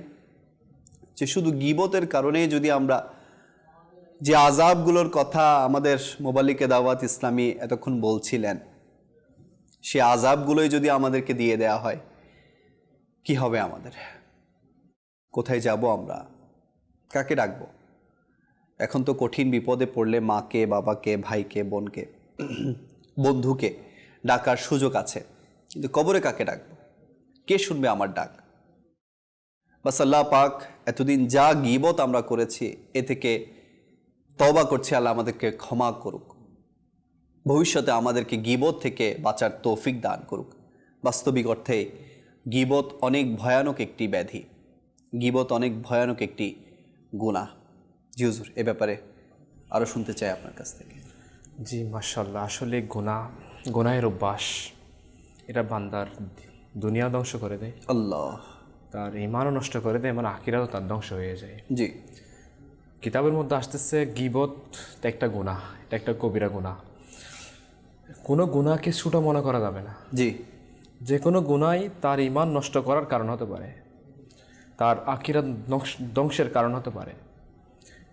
যে শুধু গীবতের কারণে যদি আমরা যে আযাবগুলোর কথা আমাদের মোবাল্লিকে দাওয়াত ইসলামী এতক্ষণ বলছিলেন, সে আযাবগুলোই যদি আমাদেরকে দিয়ে দেয়া হয়, কি হবে আমাদের? কোথায় যাব আমরা? কাকে ডাকবো? এখন তো কঠিন বিপদে পড়লে মাকে, বাবাকে, ভাইকে, বোনকে, বন্ধুকে ডাকার সুযোগ আছে, কিন্তু কবরে কাকে ডাকবো? কে শুনবে আমার ডাক? বাস আল্লাহ পাক এতদিন যা গীবত আমরা করেছি এ থেকে তওবা করছি, আল্লাহ আমাদেরকে ক্ষমা করুক, ভবিষ্যতে আমাদেরকে গীবত থেকে বাঁচার তৌফিক দান করুক। বাস্তবিক অর্থে গীবত অনেক ভয়ানক একটি ব্যাধি, গীবত অনেক ভয়ানক একটি গুনাহ। জি হুজুর, এ ব্যাপারে আরও শুনতে চাই আপনার কাছ থেকে। জি মাশাআল্লাহ, আসলে গুনাহের অভ্যাস এটা বান্দার দুনিয়া ধ্বংস করে দেয়, আল্লাহ, তার ঈমানও নষ্ট করে দেয়, মানে আখিরাতও তার ধ্বংস হয়ে যায়। জি, কিতাবের মধ্যে আসতেছে গীবত একটা গুনাহ, এটা একটা কবিরা গুনাহ। কোনো গুনাহকে ছোট মনে করা যাবে না। জি, যে কোনো গুনাহই তার ঈমান নষ্ট করার কারণ হতে পারে, তার আখিরাত ধ্বংসের কারণ হতে পারে।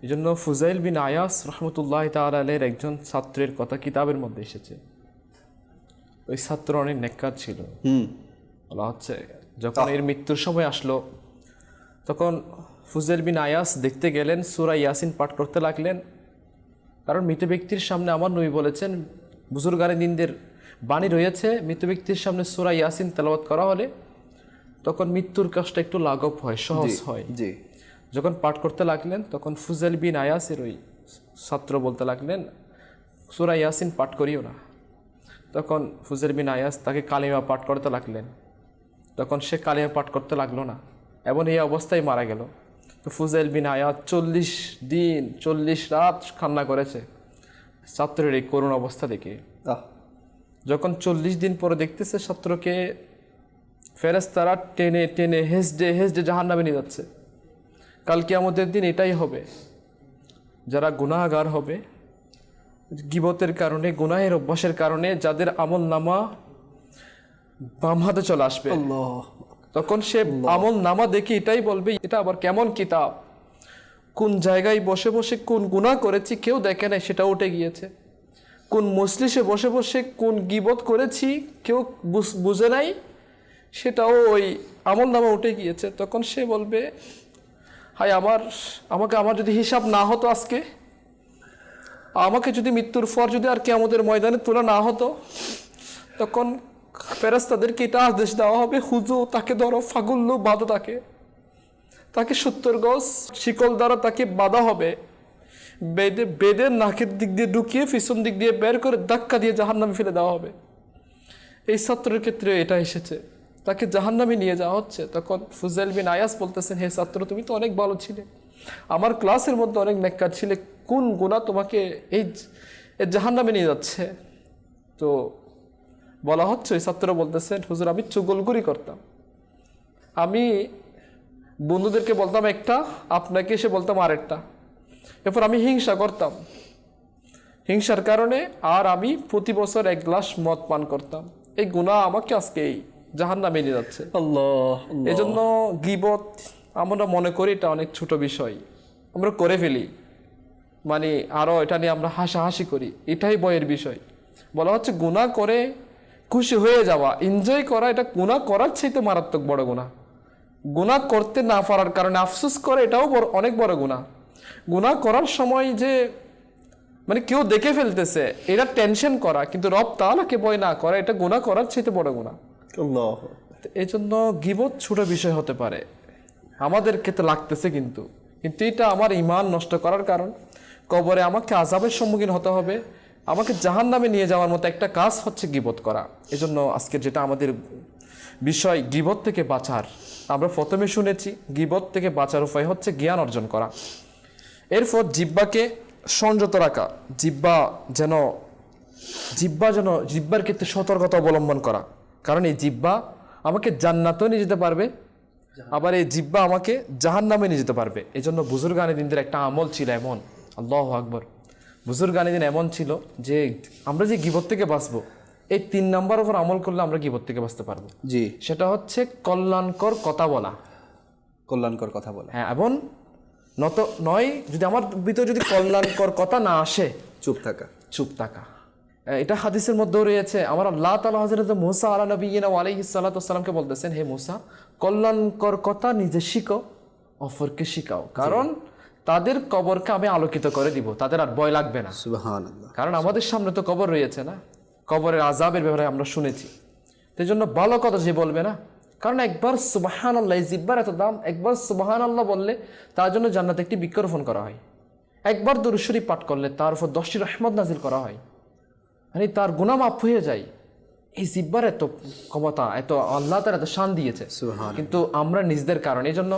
এই জন্য ফুজাইল বিন আয়াস রহমতুল্লাহ তাআলা আলাইহির একজন ছাত্রের কথা কিতাবের মধ্যে এসেছে। ওই ছাত্র অনেক নেককার ছিল। বলা হচ্ছে যখন এর মৃত্যুর সময় আসলো, তখন ফুজাইল বিন আয়াস দেখতে গেলেন, সূরা ইয়াসিন পাঠ করতে লাগলেন। কারণ মৃত ব্যক্তির সামনে আমার নবী বলেছেন, বুজুর্গানে দিনদের বাণী রয়েছে, মৃত ব্যক্তির সামনে সূরা ইয়াসিন তেলাওয়াত করা হলে তখন মৃত্যুর কাজটা একটু লাঘব হয়, সহজ হয়। জি যখন পাঠ করতে লাগলেন তখন ফুজাইল বিন আয়াসের ওই ছাত্র বলতে লাগলেন, সূরা ইয়াসিন পাঠ করিও না। তখন ফুজাইল বিন আয়াস তাকে কালিমা পাঠ করতে লাগলেন, তখন সে কালিমা পাঠ করতে লাগলো না এবং এই অবস্থায় মারা গেল। তো ফুজাইল বিন আয়াস 40 দিন 40 রাত কান্না করেছে ছাত্রের এই করুণ অবস্থা দেখে। আহ, যখন 40 দিন পরে দেখতেছে ছাত্রকে ফেরেশতারা টেনে টেনে হেসডে হেসডে জাহান্নামে নিয়ে যাচ্ছে। কাল কিয়ামতের দিন এটাই হবে, যারা গুনাহগার হবে গীবতের কারণে, গুনাহের অভ্যাসের কারণে, যাদের আমল নামা বাম হাতে চলে আসবে, আল্লাহ তখন সে আমল নামা দেখে এটাই বলবে, এটা আবার কেমন কিতাব, কোন জায়গায় বসে বসে কোন গুনাহ করেছি কেউ দেখে নাই সেটা উঠে গিয়েছে, কোন মজলিসে বসে বসে কোন গীবত করেছি কেউ বুঝে নাই সেটাও ওই আমল নামা উঠে গিয়েছে। তখন সে বলবে, হায় আমার যদি হিসাব না হতো আজকে, আমাকে যদি মৃত্যুর পর যদি আর কিয়ামতের ময়দানে তোলা না হতো, তখন ফেরেশতাদেরকে এটা আদেশ দেওয়া হবে, হুজু তাকে ধরো, ফাগুল্লু বাঁধো, তাকে 70 গজ শিকল দ্বারা তাকে বাঁধা হবে, বেদে নাকের দিক দিয়ে ঢুকিয়ে পিছন দিক দিয়ে বের করে ধাক্কা দিয়ে জাহান্নামে ফেলে দেওয়া হবে। এই ছাত্রের ক্ষেত্রে এটা এসেছে, তাকে জাহান্নামে নিয়ে যাওয়া হচ্ছে। তখন ফুজাইল বিন আয়াস বলতেছেন, হে ছাত্র, তুমি তো অনেক ভালো ছিলে, আমার ক্লাসের মধ্যে অনেক নেককার ছিলে, কোন গুনাহ তোমাকে এই জাহান্নামে নিয়ে যাচ্ছে? তো বলা হচ্ছে, ওই ছাত্র বলতেছেন, হুজুর আমি চুগলখুরি করতাম, আমি বন্ধুদেরকে বলতাম একটা, আপনাকে এসে বলতাম আরেকটা, এরপর আমি হিংসা করতাম, হিংসার কারণে আর আমি প্রতি বছর 1 গ্লাস মদ পান করতাম, এই গুনাহ আমাকে আজকে এই জাহান্নামে নিয়ে যাচ্ছে। আল্লাহ এজন্য গীবত আমরা মনে করি এটা অনেক ছোট বিষয়, আমরা করে ফেলি, মানে আরও এটা নিয়ে আমরা হাসাহাসি করি, এটাই ভয়ের বিষয়। বলা হচ্ছে গুনাহ করে খুশি হয়ে যাওয়া, এনজয় করা, এটা গুনাহ করার চাইতে মারাত্মক বড় গুনাহ। গুনাহ করতে না পারার কারণে আফসোস করে, এটাও অনেক বড় গুনাহ। গুনাহ করার সময় যে মানে কেউ দেখে ফেলতেছে এটা টেনশন করা, কিন্তু রব তাআলাকে ভয় না করা, এটা গুনাহ করার চাইতে বড় গুনাহ। আল্লাহ এই জন্য গীবত ছোট বিষয় হতে পারে, আমাদের ক্ষেত্রে লাগতেছে, কিন্তু এটা আমার ঈমান নষ্ট করার কারণ। কবরে আমাকে আযাবের সম্মুখীন হতে হবে, আমাকে জাহান্নামে নিয়ে যাওয়ার মতো একটা কাজ হচ্ছে গীবত করা। এজন্য আজকে যেটা আমাদের বিষয়, গীবত থেকে বাঁচার, আমরা প্রথমে শুনেছি গীবত থেকে বাঁচার উপায় হচ্ছে জ্ঞান অর্জন করা। এরপর জিহ্বাকে সংযত রাখা, জিহ্বার ক্ষেত্রে সতর্কতা অবলম্বন করা, কারণ এই জিহ্বা আমাকে জান্নাতেও নিয়ে যেতে পারবে, আবার এই জিহ্বা আমাকে জাহান্নামে নিয়ে যেতে পারবে। এই জন্য বুজুর্গানীদের একটা আমল ছিল এমন, আল্লাহু আকবার, বুজুর্গানীদিন এমন ছিল যে আমরা যে গীবত থেকে বাঁচবো, এই 3 নাম্বার উপর আমল করলে আমরা গীবত থেকে বাঁচতে পারবো। জি, সেটা হচ্ছে কল্যাণকর কথা বলা, কল্যাণকর কথা বলা, হ্যাঁ, এবং নয় যদি আমার ভিতরে যদি কল্যাণকর কথা না আসে, চুপ থাকা। এটা হাদিসের মধ্যেও রয়েছে, আমার আল্লাহ তাআলা হযরত মুসা আলা নবিয়িনা ওয়া আলাইহিস সালাতু ওয়াস সালামকে বলতেছেন, হে মুসা, কল্যাণকর কথা নিজে শিখো, অপরকে শিখাও, কারণ তাদের কবরকে আমি আলোকিত করে দিব, তাদের আর ভয় লাগবে না। সুবহানাল্লাহ। কারণ আমাদের সামনে তো কবর রয়েছে না, কবরের আযাবের ব্যাপারে আমরা শুনেছি। সেই জন্য ভালো কথা যে বলবে না, কারণ একবার সুবহানাল্লাহ, জিহ্বার এত দাম, একবার সুবহানাল্লাহ বললে তার জন্য জান্নাতে একটি বৃক্ষরোপণ করা হয়, একবার দুরূদ শরীফ পাঠ করলে তার উপর 10টি রহমত নাজিল করা হয়, মানে তার গুনাহ মাফ হয়ে যায়। এই জিহ্বার এত ক্ষমতা, এত আল্লাহ তাআলা এত শান দিয়েছে, কিন্তু আমরা নিজেদের কারণে। এই জন্য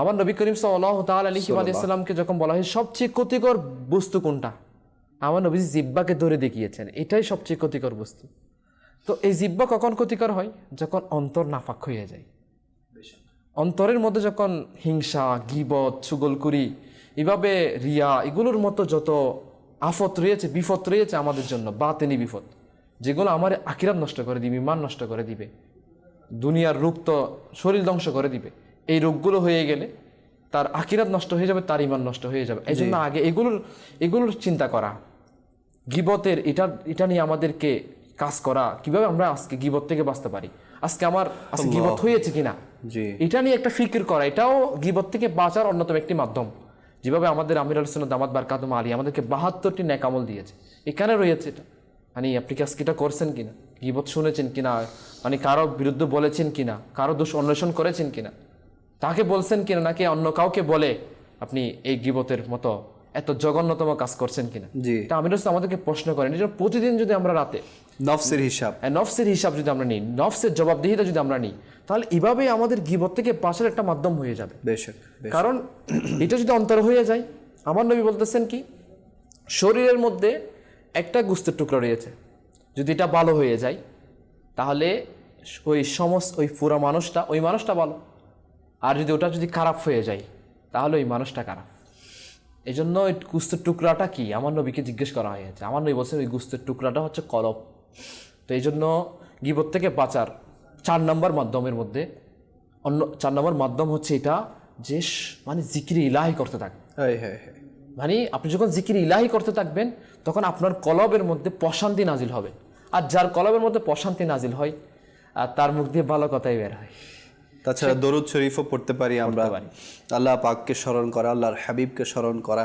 আমার নবী করিম সাল্লাল্লাহু তাআলা আলাইহি ওয়া সাল্লামকে যখন বলা হয় সবচেয়ে ক্ষতিকর বস্তু কোনটা, আমার নবী জিহ্বাকে ধরে দেখিয়েছেন এটাই সবচেয়ে ক্ষতিকর বস্তু। তো এই জিহ্বা কখন ক্ষতিকর হয়? যখন অন্তর নাফাক হয়ে যায়, অন্তরের মধ্যে যখন হিংসা, গীবত, চুগলখুরি, এভাবে রিয়া, এগুলোর মতো যত আফত রয়েছে, বিপদ রয়েছে আমাদের জন্য, বাতিনি বিপদ, যেগুলো আমার আখিরাত নষ্ট করে দিবে, ঈমান নষ্ট করে দিবে, দুনিয়ার রোগ তো শরীর ধ্বংস করে দিবে, এই রোগগুলো হয়ে গেলে তার আখিরাত নষ্ট হয়ে যাবে, তার ঈমান নষ্ট হয়ে যাবে। এই জন্য আগে এগুলোর চিন্তা করা, গীবতের এটা নিয়ে আমাদেরকে কাজ করা, কিভাবে আমরা আজকে গীবত থেকে বাঁচতে পারি, আজকে গীবত হয়েছে কিনা, এটা নিয়ে একটা ফিকির করা, এটাও গীবত থেকে বাঁচার অন্যতম একটি মাধ্যম। যেভাবে আমাদের আমির আল সুন্নাত দামাত বারকাতুহু আলী আমাদেরকে 72টি নেক আমল দিয়েছে, এখানে রয়েছে এটা, মানে আপনি কি আজকে এটা করছেন কিনা, গীবত শুনেছেন কিনা, মানে কারো বিরুদ্ধে বলেছেন কিনা, কারো দোষ অন্বেষণ করেছেন কিনা, তাকে বলছেন কিনা, নাকি অন্য কাউকে বলে আপনি এই গীবতের মতো এত জঘন্যতম কাজ করছেন কিনা। জি। তা আমির হোসেন আমাদেরকে প্রশ্ন করেন, এই জন্য প্রতিদিন যদি আমরা রাতে নফসের হিসাব, নফসের হিসাব যদি আমরা নিই, নফসের জবাবদিহিতা যদি আমরা নিই, তাহলে এভাবেই আমাদের গীবত থেকে বাঁচার একটা মাধ্যম হয়ে যাবে। বেশক কারণ এটা যদি অন্তর হয়ে যায়, আমার নবী বলতেছেন কি, শরীরের মধ্যে একটা গোস্তের টুকরা রয়েছে, যদি এটা ভালো হয়ে যায় তাহলে ওই পুরো মানুষটা, ওই মানুষটা ভালো। আর যদি ওটা যদি খারাপ হয়ে যায় তাহলে ওই মানুষটা খারাপ। এই জন্য ওই গোস্তের টুকরাটা কি, আমার নবীকে জিজ্ঞেস করা হয়েছে। আমার নবী বলছেন ওই গোস্তের টুকরাটা হচ্ছে কলব। তো এই জন্য গীবত থেকে বাঁচার 4 নম্বর মাধ্যমের মধ্যে 4 নম্বর মাধ্যম হচ্ছে এটা, যে মানে জিকিরে ইলাহি করতে থাকে। মানে আপনি যখন জিকির ইলাহি করতে থাকবেন তখন আপনার কলবের মধ্যে প্রশান্তি নাজিল হবে। আর যার কলবের মধ্যে প্রশান্তি নাজিল হয় আর তার মুখ দিয়ে ভালো কথাই বের হয়। তাছাড়া দরুদ শরীফও পড়তে পারি আমরা, আল্লাহ পাককে স্মরণ করা, আল্লাহর হাবিবকে স্মরণ করা।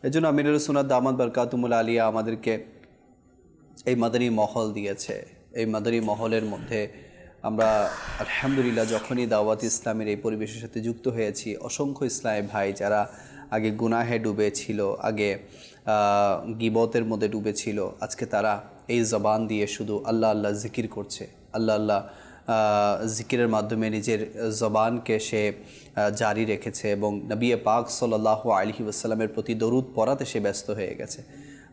এই জন্য আমিরুল সুন্নাত দামাত বারকাতুমুল আলিয়া আমাদেরকে এই মাদানী মহল দিয়েছে। এই মাদানী মহলের মধ্যে আমরা আলহামদুলিল্লাহ যখনই দাওয়াত ইসলামের এই পরিবেশের সাথে যুক্ত হয়েছি, অসংখ্য ইসলামী ভাই যারা আগে গুনাহে ডুবেছিল, আগে গীবতের মধ্যে ডুবেছিল, আজকে তারা এই জবান দিয়ে শুধু আল্লাহ আল্লাহ জিকির করছে। আল্লাহ আল্লাহ জিকিরের মাধ্যমে নিজের জবানকে সে জারি রেখেছে এবং নবী পাক সাল্লাল্লাহু আলাইহি ওয়াসাল্লামের প্রতি দরুদ পড়াতে সে ব্যস্ত হয়ে গেছে।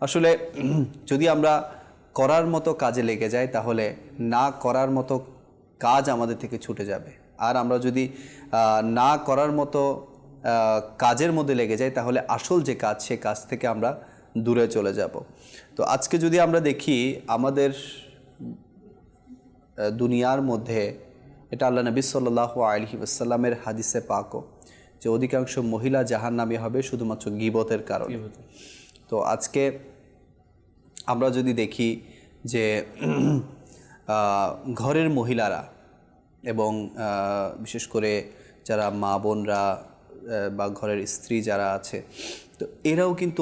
আসলে যদি আমরা করার মতো কাজে লেগে যাই তাহলে না করার মতো কাজ আমাদের থেকে ছুটে যাবে। আর আমরা যদি না করার মতো কাজের মধ্যে লেগে যাই তাহলে আসল যে কাজ, সে কাজ থেকে আমরা দূরে চলে যাব। তো আজকে যদি আমরা দেখি আমাদের দুনিয়ার মধ্যে, এটা আল্লাহ নবী সাল্লাল্লাহু আলাইহি ওয়াসাল্লামের হাদিসে পাকও, যে অধিকাংশ মহিলা জাহান্নামী হবে শুধুমাত্র গীবতের কারণে। তো আজকে আমরা যদি দেখি যে ঘরের মহিলারা এবং বিশেষ করে যারা মা বোনরা বা ঘরের স্ত্রী যারা আছে, তো এরাও কিন্তু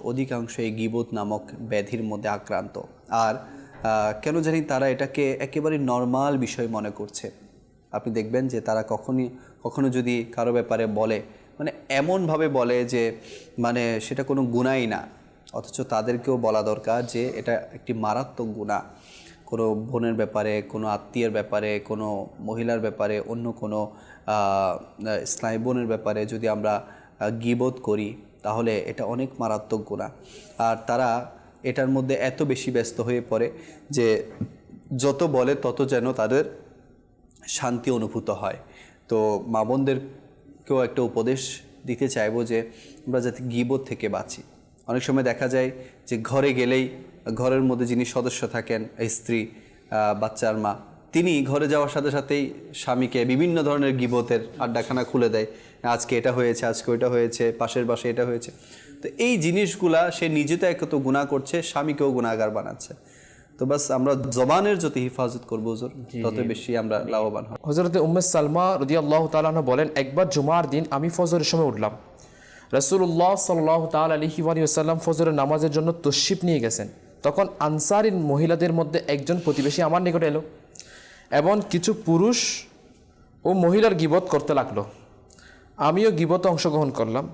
অধিকাংশ এই গীবত নামক ব্যাধির মধ্যে আক্রান্ত। আর কেন জানি তারা এটাকে একেবারে নর্মাল বিষয় মনে করছে। আপনি দেখবেন যে তারা কখনো যদি কারো ব্যাপারে বলে, মানে এমনভাবে বলে যে মানে সেটা কোনো গুনাহই না, অথচ তাদেরকেও বলা দরকার যে এটা একটি মারাত্মক গুনাহ। কোনো বোনের ব্যাপারে, কোনো আত্মীয়ের ব্যাপারে, কোনো মহিলার ব্যাপারে, অন্য কোনো ইসলামী বোনের ব্যাপারে যদি আমরা গীবত করি তাহলে এটা অনেক মারাত্মক গুনাহ। আর তারা এটার মধ্যে এত বেশি ব্যস্ত হয়ে পড়ে যে যত বলে তত যেন তাদের শান্তি অনুভূত হয়। তো মা বোনদেরকেও একটা উপদেশ দিতে চাইবো যে আমরা যাতে গীবত থেকে বাঁচি। অনেক সময় দেখা যায় যে ঘরে গেলেই ঘরের মধ্যে যিনি সদস্য থাকেন, স্ত্রী, বাচ্চার মা, তিনি ঘরে যাওয়ার সাথে সাথেই স্বামীকে বিভিন্ন ধরনের গীবতের আড্ডাখানা খুলে দেয়। আজকে এটা হয়েছে, আজকে ওইটা হয়েছে, পাশের বাসে এটা হয়েছে। তো এই জিনিসগুলা সে নিজে তো একত গুনাহ করছে, স্বামীকেও গুনাহগার বানাচ্ছে। তো বাস আমরা জবানের যত হিফাজত করবো হুজুর, তত বেশি আমরা লাভবান হব। হযরত উম্মে সালমা রাদিয়াল্লাহু তাআলা আনহা বলেন, একবার জুমার দিন আমি ফজরের সময় উঠলাম। রাসূলুল্লাহ সাল্লাল্লাহু তাআলা আলাইহি ওয়াসাল্লাম ফজরের নামাজের জন্য তশরিফ নিয়ে গেছেন। তখন আনসারী মহিলাদের মধ্যে একজন প্রতিবেশী আমার নিকট এলো এবং কিছু পুরুষ ও মহিলার গীবত করতে লাগলো। আমিও গীবতে অংশগ্রহণ করলাম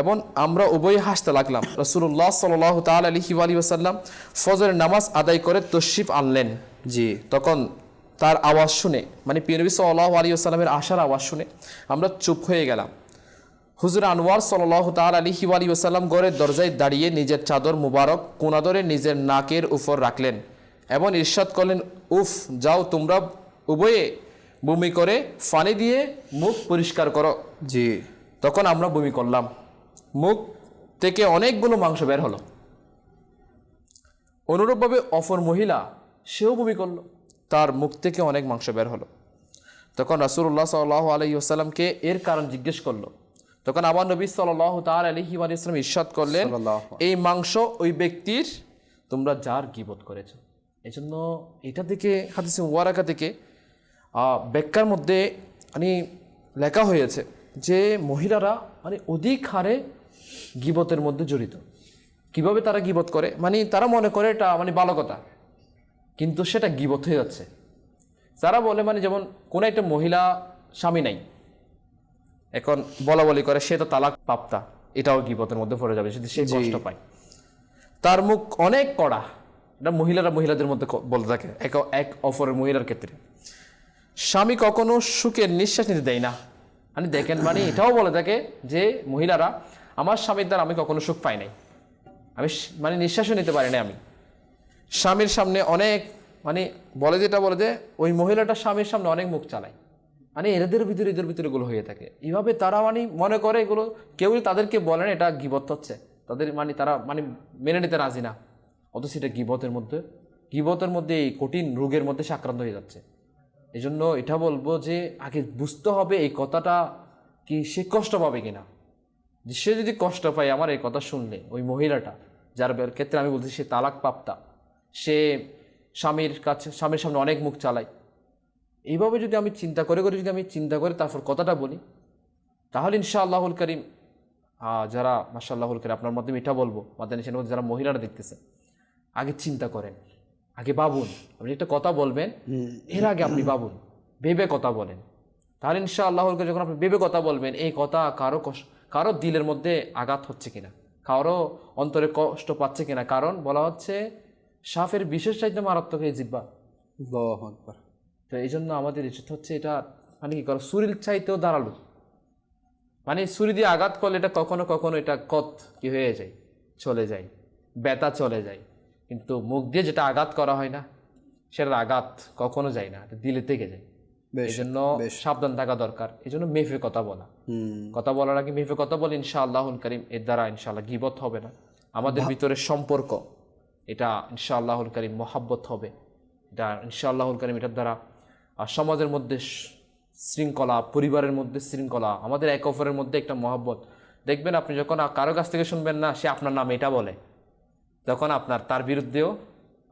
এবং আমরা উভয়ে হাসতে লাগলাম। রাসূলুল্লাহ সাল্লাল্লাহু তাআলা আলাইহি ওয়াসাল্লাম ফজরের নামাজ আদায় করে তশরিফ আনলেন। জি। তখন তার আওয়াজ শুনে, মানে প্রিয় নবী সাল্লাল্লাহু আলাইহি ওয়াসাল্লামের আসার আওয়াজ শুনে আমরা চুপ হয়ে গেলাম। হুজুর আনোয়ার সাল্লাল্লাহু তাআলা আলাইহি ওয়াসাল্লাম ঘরের দরজায় দাঁড়িয়ে নিজের চাদর মুবারক কোনা ধরে নিজের নাকের উপর রাখলেন এবং ইরশাদ করলেন, উফ, যাও তোমরা উভয়ে বমি করে পানি দিয়ে মুখ পরিষ্কার করো। জি। তখন আমরা বমি করলাম, মুখ থেকে অনেকগুলো মাংস বের হলো। অনুরূপভাবে অপর মহিলা, সেও বমি করলো, তার মুখ থেকে অনেক মাংস বের হলো। তখন রাসূলুল্লাহ সাল্লাল্লাহু আলাইহি ওয়াসাল্লামকে এর কারণ জিজ্ঞেস করলো। তখন আমার নবী সাল্লাল্লাহু তাআলা আলাইহি ওয়াসাল্লাম ইরশাদ করলেন, এই মাংস ওই ব্যক্তির তোমরা যার গীবত করেছো। এজন্য এটা থেকে হাদিসে মুবারাকা থেকে ব্যাখ্যার মধ্যে মানে লেখা হয়েছে যে মহিলারা মানে অধিক হারে গীবতের মধ্যে জড়িত। কিভাবে তারা গীবত করে, মানে তারা মনে করে এটা মানে ভালো কথা, কিন্তু সেটা গীবত হয়ে যাচ্ছে। যারা বলে মানে যেমন কোনো একটা মহিলা স্বামী নাই, এখন বলা বলি করে সে তো তালাক প্রাপ্তা, এটাও গীবতের মধ্যে পড়ে যাবে যদি সে কষ্ট পায়। তার মুখ অনেক কড়া, এটা মহিলারা মহিলাদের মধ্যে বলে থাকে এক অপরের মহিলার ক্ষেত্রে। স্বামী কখনো সুখের নিঃশ্বাস নিতে দেয় না, মানে দেখেন মানে এটাও বলে থাকে যে মহিলারা আমার স্বামীর দ্বারা আমি কখনো সুখ পাই নাই, আমি মানে নিঃশ্বাসও নিতে পারি না। আমি স্বামীর সামনে অনেক মানে বলে যেটা বলে যে ওই মহিলাটা স্বামীর সামনে অনেক মুখ চালায়, মানে এদের ভিতরে এগুলো হয়ে থাকে। এইভাবে তারা মানে মনে করে এগুলো কেউ তাদেরকে বলে না এটা গীবত হচ্ছে, তাদের মানে তারা মানে মেনে নিতে রাজি না, অথচ এটা গীবতের মধ্যে এই কঠিন রোগের মধ্যে সে আক্রান্ত হয়ে যাচ্ছে। এই জন্য এটা বলবো যে আগে বুঝতে হবে এই কথাটা কি সে কষ্ট পাবে কিনা। যে সে যদি কষ্ট পায় আমার এই কথা শুনলে, ওই মহিলাটা যার ক্ষেত্রে আমি বলছি সে তালাক প্রাপ্তা, সে স্বামীর সামনে অনেক মুখ চালায়, এইভাবে যদি আমি চিন্তা করে তারপর কথাটা বলি, তাহলে ইনশাআল্লাহুল করিম যারা মাশাআল্লাহুল করিম আপনার মাধ্যমে এটা বলবো মাদানী চ্যানেলের মধ্যে যারা মহিলারা দেখতেছেন, আগে চিন্তা করেন, আগে ভাবুন। আপনি একটা কথা বলবেন এর আগে আপনি ভাবুন, ভেবে কথা বলেন, তাহলে ইনশাআল্লাহুল করিম যখন আপনি ভেবে কথা বলবেন এই কথা কারো দিলের মধ্যে আঘাত হচ্ছে কিনা, কারো অন্তরে কষ্ট পাচ্ছে কিনা। কারণ বলা হচ্ছে সাপের বিশেষ চাইতে মারাত্মক এই জিহ্বা। আল্লাহু আকবার। তো এই জন্য আমাদের উচিত হচ্ছে এটা মানে কি করো ছুরির চাইতেও দাঁড়ালো, মানে ছুরি দিয়ে আঘাত করলে এটা কখনো এটা কি হয়ে যায়, চলে যায়, ব্যথা চলে যায়। কিন্তু মুখ দিয়ে যেটা আঘাত করা হয় না সেটার আঘাত কখনো যায় না, দিলে থেকে যায়। এই জন্য সাবধান থাকা দরকার। এই জন্য মেফে কথা বলার আগে মেফে কথা বলে ইনশাআল্লাহুল করিম এর দ্বারা ইনশাআল্লাহ গীবত হবে না। আমাদের ভিতরে সম্পর্ক এটা ইনশাআল্লাহুল করিম মহাব্বত হবে, এটা ইনশাআল্লাহুল করিম এটার দ্বারা সমাজের মধ্যে শৃঙ্খলা, পরিবারের মধ্যে শৃঙ্খলা, আমাদের এক অপরের মধ্যে একটা মহাব্বত। দেখবেন আপনি যখন কারো কাছ থেকে শুনবেন না সে আপনার নাম এটা বলে, তখন তার বিরুদ্ধেও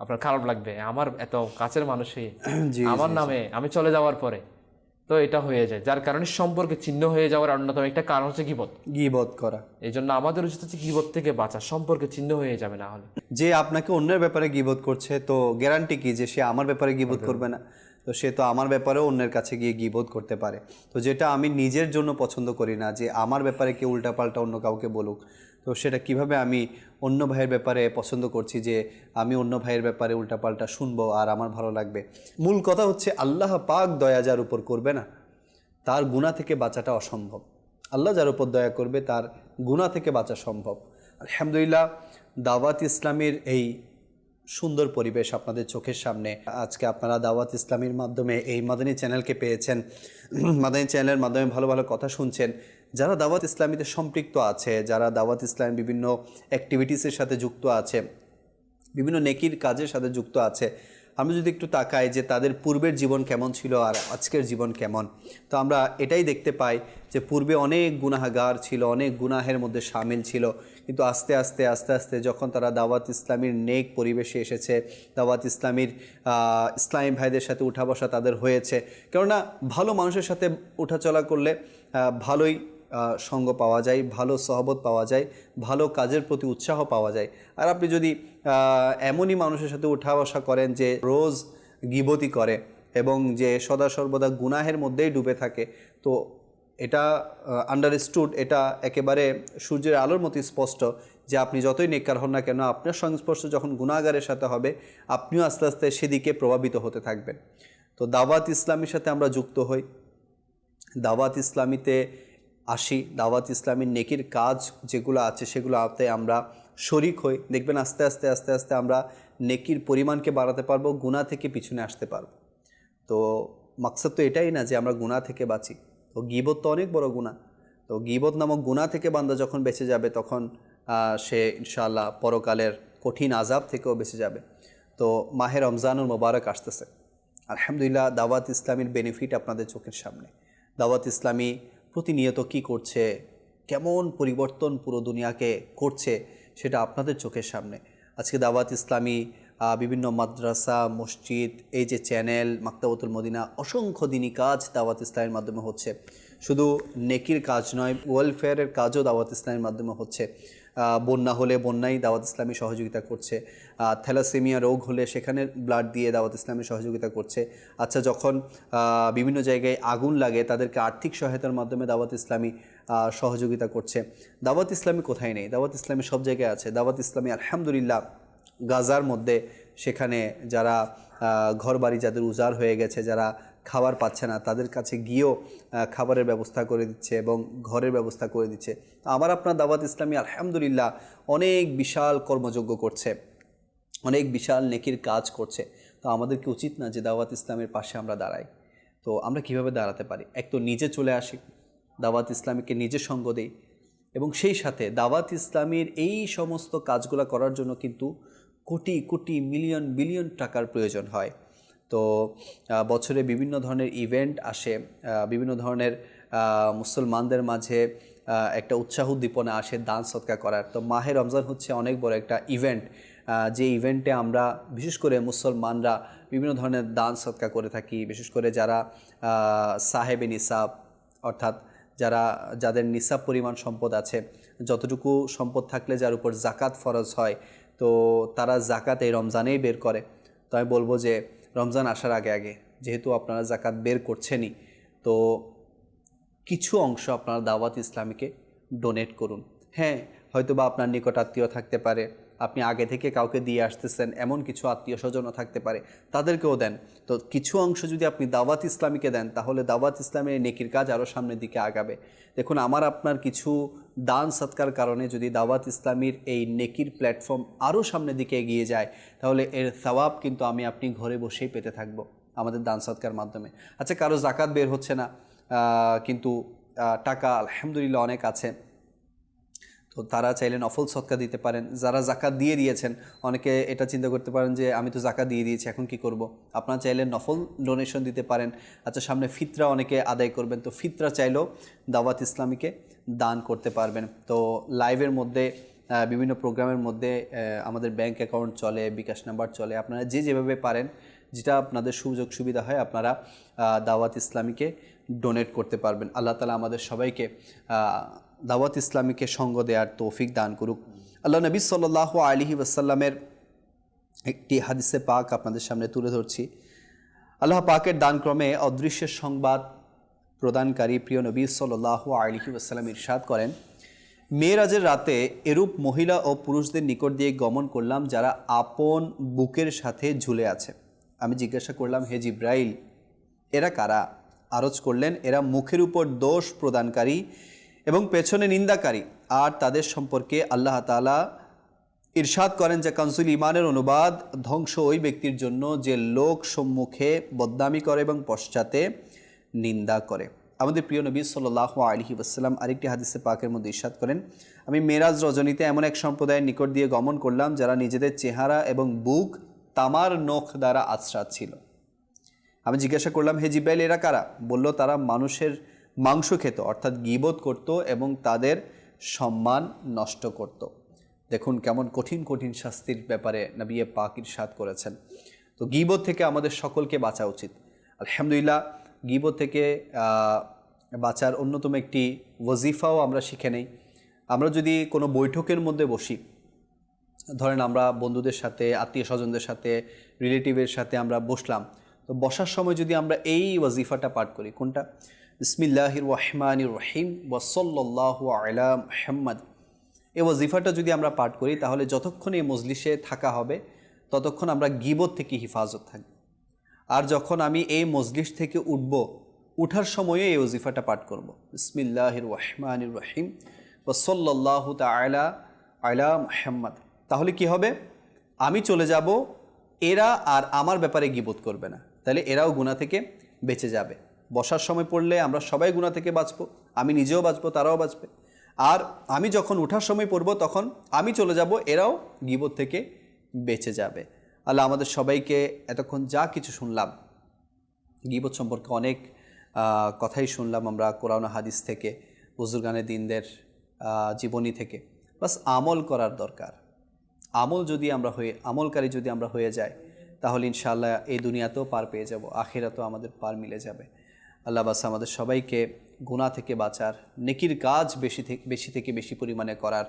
আপনার খারাপ লাগবে, আমার এত কাছের মানুষই আমার নামে আমি চলে যাওয়ার পরে, তো এটা হয়ে যায়। যার কারণে সম্পর্কে চিহ্ন হয়ে যাওয়ার অন্যতম একটা কারণ হচ্ছে গীবত করা। এই জন্য আমাদের উচিত হচ্ছে গীবত থেকে বাঁচা, সম্পর্কে চিহ্ন হয়ে যাবে না হলে। যে আপনাকে অন্যের ব্যাপারে গীবত করছে তো গ্যারান্টি কি যে সে আমার ব্যাপারে গীবত করবে না? তো সে তো আমার ব্যাপারেও অন্যের কাছে গিয়ে গীবত করতে পারে। তো যেটা আমি নিজের জন্য পছন্দ করি না যে আমার ব্যাপারে কেউ উল্টাপাল্টা অন্য কাউকে বলুক, তো সেটা কিভাবে আমি অন্য ভাইয়ের ব্যাপারে পছন্দ করছি যে আমি অন্য ভাইয়ের ব্যাপারে উল্টাপাল্টা শুনবো আর আমার ভালো লাগবে। মূল কথা হচ্ছে আল্লাহ পাক দয়া যার উপর করবে না তার গুনাহ থেকে বাঁচাটা অসম্ভব। আল্লাহ যার উপর দয়া করবে তার গুনাহ থেকে বাঁচা সম্ভব। আলহামদুলিল্লাহ, দাওয়াত ইসলামীর এই সুন্দর পরিবেশ আপনাদের চোখের সামনে। আজকে আপনারা দাওয়াত ইসলামীর মাধ্যমে এই মাদানী চ্যানেলকে পেয়েছেন, মাদানী চ্যানেলের মাধ্যমে ভালো ভালো কথা শুনছেন। যারা দাওয়াত ইসলামীতে সম্পৃক্ত আছে, যারা দাওয়াত ইসলামের বিভিন্ন অ্যাক্টিভিটিসের সাথে যুক্ত আছে, বিভিন্ন নেকির কাজের সাথে যুক্ত আছে, আমরা যদি একটু তাকাই যে তাদের পূর্বের জীবন কেমন ছিল আর আজকের জীবন কেমন, তো আমরা এটাই দেখতে পাই যে পূর্বে অনেক গুনাহগার ছিল, অনেক গুনাহের মধ্যে সামিল ছিল, কিন্তু আস্তে আস্তে যখন তারা দাওয়াত ইসলামীর নেক পরিবেশে এসেছে, দাওয়াত ইসলামী ভাইদের সাথে উঠা বসা তাদের হয়েছে। কেননা ভালো মানুষের সাথে উঠাচলা করলে ভালোই সঙ্গ পাওয়া যায়, ভালো সহবত পাওয়া যায়, ভালো কাজের প্রতি উৎসাহ পাওয়া যায়। আর আপনি যদি এমনই মানুষের সাথে উঠা বসা করেন যে রোজ গীবতি করে এবং যে সদা সর্বদা গুনাহের মধ্যেই ডুবে থাকে, তো এটা আন্ডারস্টুড, এটা একেবারে সূর্যের আলোর মতো স্পষ্ট যে আপনি যতই নেককার হন না কেন, আপনার সংস্পর্শ যখন গুনাহগারের সাথে হবে আপনিও আস্তে আস্তে সেদিকে প্রভাবিত হতে থাকবেন। তো দাওয়াত ইসলামীর সাথে আমরা যুক্ত হই, দাওয়াত ইসলামীতে আসি, দাওয়াত ইসলামীর নেকির কাজ যেগুলো আছে সেগুলোতে আমরা শরিক হই। দেখবেন আস্তে আস্তে আমরা নেকির পরিমাণকে বাড়াতে পারবো, গুনাহ থেকে পিছনে আসতে পারবো। তো মাকসাদ তো এটাই না যে আমরা গুনাহ থেকে বাঁচি। তো গীবত তো অনেক বড় গুনাহ। তো গীবত নামক গুনাহ থেকে বান্দা যখন বেঁচে যাবে তখন সে ইনশাআল্লাহ পরকালের কঠিন আযাব থেকেও বেঁচে যাবে। তো মাহে রমজানুল মোবারক আসতেছে, আলহামদুলিল্লাহ দাওয়াত ইসলামীর বেনিফিট আপনাদের চোখের সামনে। দাওয়াত ইসলামী প্রতিনিয়ত কি করছে, কেমন পরিবর্তন পুরো দুনিয়াকে করছে সেটা আপনাদের চোখের সামনে। আজকে দাওয়াত ইসলামী বিভিন্ন মাদ্রাসা, মসজিদ, এই যে চ্যানেল মাকতাবাতুল মদিনা, অসংখ্য দিনী কাজ দাওয়াত ইসলামের মাধ্যমে হচ্ছে। শুধু নেকির কাজ নয়, ওয়েলফেয়ারের কাজও দাওয়াত ইসলামের মাধ্যমে হচ্ছে। বন্যা হলে বন্যায় দাওয়াত ইসলামী সহযোগিতা করছে, থ্যালাসেমিয়া রোগ হলে সেখানে ব্লাড দিয়ে দাওয়াত ইসলামী সহযোগিতা করছে। আচ্ছা, যখন বিভিন্ন জায়গায় আগুন লাগে তাদেরকে আর্থিক সহায়তার মাধ্যমে দাওয়াত ইসলামী সহযোগিতা করছে। দাওয়াত ইসলামী কোথায় নেই? দাওয়াত ইসলামী সব জায়গায় আছে। দাওয়াত ইসলামী আলহামদুলিল্লাহ গাজার মধ্যে, সেখানে যারা ঘরবাড়ি যাদের উজাড় হয়ে গেছে, যারা খাবার পাচ্ছে না, তাদের কাছে গিয়েও খাবারের ব্যবস্থা করে দিচ্ছে এবং ঘরের ব্যবস্থা করে দিচ্ছে। আমার আপনার দাওয়াত ইসলামী আলহামদুলিল্লাহ অনেক বিশাল কর্মযজ্ঞ করছে, অনেক বিশাল নেকির কাজ করছে। তো আমাদেরকে উচিত না যে দাওয়াত ইসলামের পাশে আমরা দাঁড়াই? তো আমরা কিভাবে দাঁড়াতে পারি? এক তো নিজে চলে আসি, দাওয়াত ইসলামীকে নিজে সঙ্গ দেই, এবং সেই সাথে দাওয়াত ইসলামীর এই সমস্ত কাজগুলো করার জন্য কিন্তু কোটি কোটি মিলিয়ন বিলিয়ন টাকার প্রয়োজন হয়। তো বছরে বিভিন্ন ধরনের ইভেন্ট আসে, বিভিন্ন ধরনের মুসলমানদের মাঝে একটা উৎসাহ উদ্দীপনা আসে দান সদকা করার। তো মাহে রমজান হচ্ছে অনেক বড় একটা ইভেন্ট, যে ইভেন্টে আমরা বিশেষ করে মুসলমানরা বিভিন্ন ধরনের দান সদকা করে থাকি। বিশেষ করে যারা সাহেবে নিসাব, অর্থাৎ যাদের নিসাব পরিমাণ সম্পদ আছে, যতটুকু সম্পদ থাকলে যার উপর জাকাত ফরজ হয়, তো তারা জাকাত এই রমজানেই বের করে। তো আমি বলবো যে রমজান আসার আগে আগে যেহেতু আপনারা জাকাত বের করছেনই, তো কিছু অংশ আপনারা দাওয়াত ইসলামীকে ডোনেট করুন। হ্যাঁ, হয়তোবা আপনার নিকট আত্মীয় থাকতে পারে, আপনি আগে থেকে কাউকে দিয়ে আসতেছেন, এমন কিছু আত্মীয় স্বজনও থাকতে পারে, তাদেরকেও দেন। তো কিছু অংশ যদি আপনি দাওয়াত ইসলামীকে দেন, তাহলে দাওয়াত ইসলামের নেকির কাজ আরও সামনের দিকে আগাবে। দেখুন, আমার আপনার কিছু দান সৎকার কারণে যদি দাওয়াত ইসলামীর এই নেকির প্ল্যাটফর্ম আরও সামনের দিকে এগিয়ে যায়, তাহলে এর সওয়াব কিন্তু আমি আপনি ঘরে বসেই পেতে থাকব আমাদের দান সৎকার মাধ্যমে। আচ্ছা, কারো জাকাত বের হচ্ছে না, কিন্তু টাকা আলহামদুলিল্লাহ অনেক আছে, তো তারা চাইলে নফল সদকা দিতে পারেন। যারা জাকাত দিয়ে দিয়েছেন, অনেকে এটা চিন্তা করতে পারেন যে আমি তো জাকাত দিয়ে দিয়েছি, এখন কি করব? আপনারা চাইলে নফল ডোনেশন দিতে পারেন। আচ্ছা, সামনে ফিতরা অনেকে আদায় করবেন, তো ফিতরা চাইলেও দাওয়াত ইসলামীকে দান করতে পারবেন। তো লাইভের মধ্যে বিভিন্ন প্রোগ্রামের মধ্যে আমাদের ব্যাংক অ্যাকাউন্ট চলে, বিকাশ নাম্বার চলে, আপনারা যেভাবে পারেন, যেটা আপনাদের সুযোগ সুবিধা হয়, আপনারা দাওয়াত ইসলামীকে ডোনেট করতে পারবেন। আল্লাহ তাআলা আমাদের সবাইকে দাওয়াত ইসলামীকে সঙ্গ দেওয়ার তৌফিক দান করুক। আল্লাহ নবী সাল্লাল্লাহু আলাইহি ওয়াসাল্লামের একটি হাদিসে পাক আপনাদের সামনে তুলে ধরছি। আল্লাহ পাকের দানক্রমে অদৃশ্যের সংবাদ প্রদানকারী প্রিয় নবী সাল্লাল্লাহু আলাইহি ওয়াসাল্লাম ইরশাদ করেন, মেরাজের রাতে এরূপ মহিলা ও পুরুষদের নিকট দিয়ে গমন করলাম যারা আপন বুকের সাথে ঝুলে আছে। আমি জিজ্ঞাসা করলাম, হে জিব্রাইল, এরা কারা? আরজ করলেন, এরা মুখের উপর দোষ প্রদানকারী এবং পেছনে নিন্দাকারী। আর তাদের সম্পর্কে আল্লাহ তাআলা ইরশাদ করেন যে কানজুল ইমানের অনুবাদ, ধ্বংস ওই ব্যক্তির জন্য যে লোক সম্মুখে বদনামি করে এবং পশ্চাতে নিন্দা করে। আমাদের প্রিয় নবী সাল্লাল্লাহু আলাইহি ওয়াসাল্লাম আরেকটি হাদিসে পাকের মধ্যে ইরশাদ করেন, আমি মেরাজ রজনীতে এমন এক সম্প্রদায়ের নিকট দিয়ে গমন করলাম যারা নিজেদের চেহারা এবং বুক তামার নখ দ্বারা আচ্ছাদ ছিল। আমি জিজ্ঞাসা করলাম, হে জিব্রাইল, এরা কারা? বলল, তারা মানুষের মাংস খেত, অর্থাৎ গীবত করত এবং তাদের সম্মান নষ্ট করত। দেখুন কেমন কঠিন কঠিন শাস্তির ব্যাপারে নবী পাক ইরশাদ করেছেন। তো গীবত থেকে আমাদের সকলকে বাঁচা উচিত। আলহামদুলিল্লাহ, গীবত থেকে বাঁচার অন্যতম একটি ওয়াজিফাও আমরা শিখে নেই। আমরা যদি কোনো বৈঠকের মধ্যে বসি, ধরেন আমরা বন্ধুদের সাথে, আত্মীয় স্বজনদের সাথে, রিলেটিভের সাথে আমরা বসলাম, তো বসার সময় যদি আমরা এই ওয়াজিফাটা পাঠ করি, কোনটা? বিসমিল্লাহির রহমানির রহিম ওয়া সাল্লাল্লাহু আলা মুহাম্মাদ, এই ওয়াজিফাটা যদি আমরা পাঠ করি, তাহলে যতক্ষণ এই মজলিসে থাকা হবে ততক্ষণ আমরা গীবত থেকে হিফাজত থাকব। আর যখন আমি এই মজলিস থেকে উঠব, উঠার সময়ে এই ওয়াজিফাটা পাঠ করব, বিসমিল্লাহির রহমানির রহিম ওয়া সাল্লাল্লাহু তাআলা আলা মুহাম্মাদ। তাহলে কি হবে? আমি চলে যাব, এরা আর আমার ব্যাপারে গীবত করবে না, তাহলে এরাও গুনাহ থেকে বেঁচে যাবে। বসার সময় পড়লে আমরা সবাই গুনাহ থেকে বাঁচব, আমি নিজেও বাঁচব, তারাও বাঁচবে। আর আমি যখন ওঠার সময় পড়ব, তখন আমি চলে যাব, এরাও গীবত থেকে বেঁচে যাবে। আল্লাহ আমাদের সবাইকে এতক্ষণ যা কিছু শুনলাম, গীবত সম্পর্কে অনেক কথাই শুনলাম আমরা কোরআন হাদিস থেকে, বুজুর্গানে দিনদের জীবনী থেকে, বাস আমল করার দরকার। আমলকারী যদি আমরা হয়ে যাই, তাহলে ইনশাআল্লাহ এই দুনিয়াতেও পার পেয়ে যাব, আখিরাতেও আমাদের পার মিলে যাবে। আল্লাহ বাস আমাদের সবাইকে গুনাহ থেকে বাঁচার, নেকির কাজ বেশি থেকে বেশি পরিমাণে করার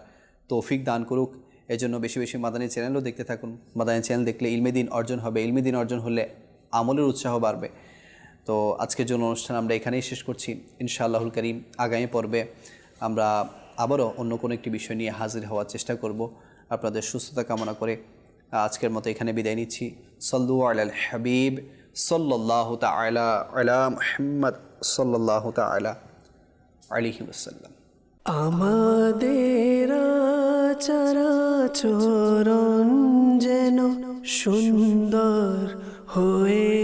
তৌফিক দান করুক। এজন্য বেশি বেশি মাদানী চ্যানেলও দেখতে থাকুন। মাদানী চ্যানেল দেখলে ইলমে দিন অর্জন হবে, ইলমে দিন অর্জন হলে আমলের উৎসাহ বাড়বে। তো আজকের জন্য অনুষ্ঠান আমরা এখানেই শেষ করছি। ইনশাআল্লাহুল করিম আগামী পর্বে আমরা আবারও অন্য কোনো একটি বিষয় নিয়ে হাজির হওয়ার চেষ্টা করব। আপনাদের সুস্থতা কামনা করে আজকের মতো এখানে বিদায় নিচ্ছি। সাল্লু আলাল হাবিব সাল্লাল্লাহু তাআলা আলা মুহাম্মদ সাল্লাল্লাহু তাআলা আলাইহি ওয়াসাল্লাম। আমাদের চরাচরণ যেন সুন্দর হয়ে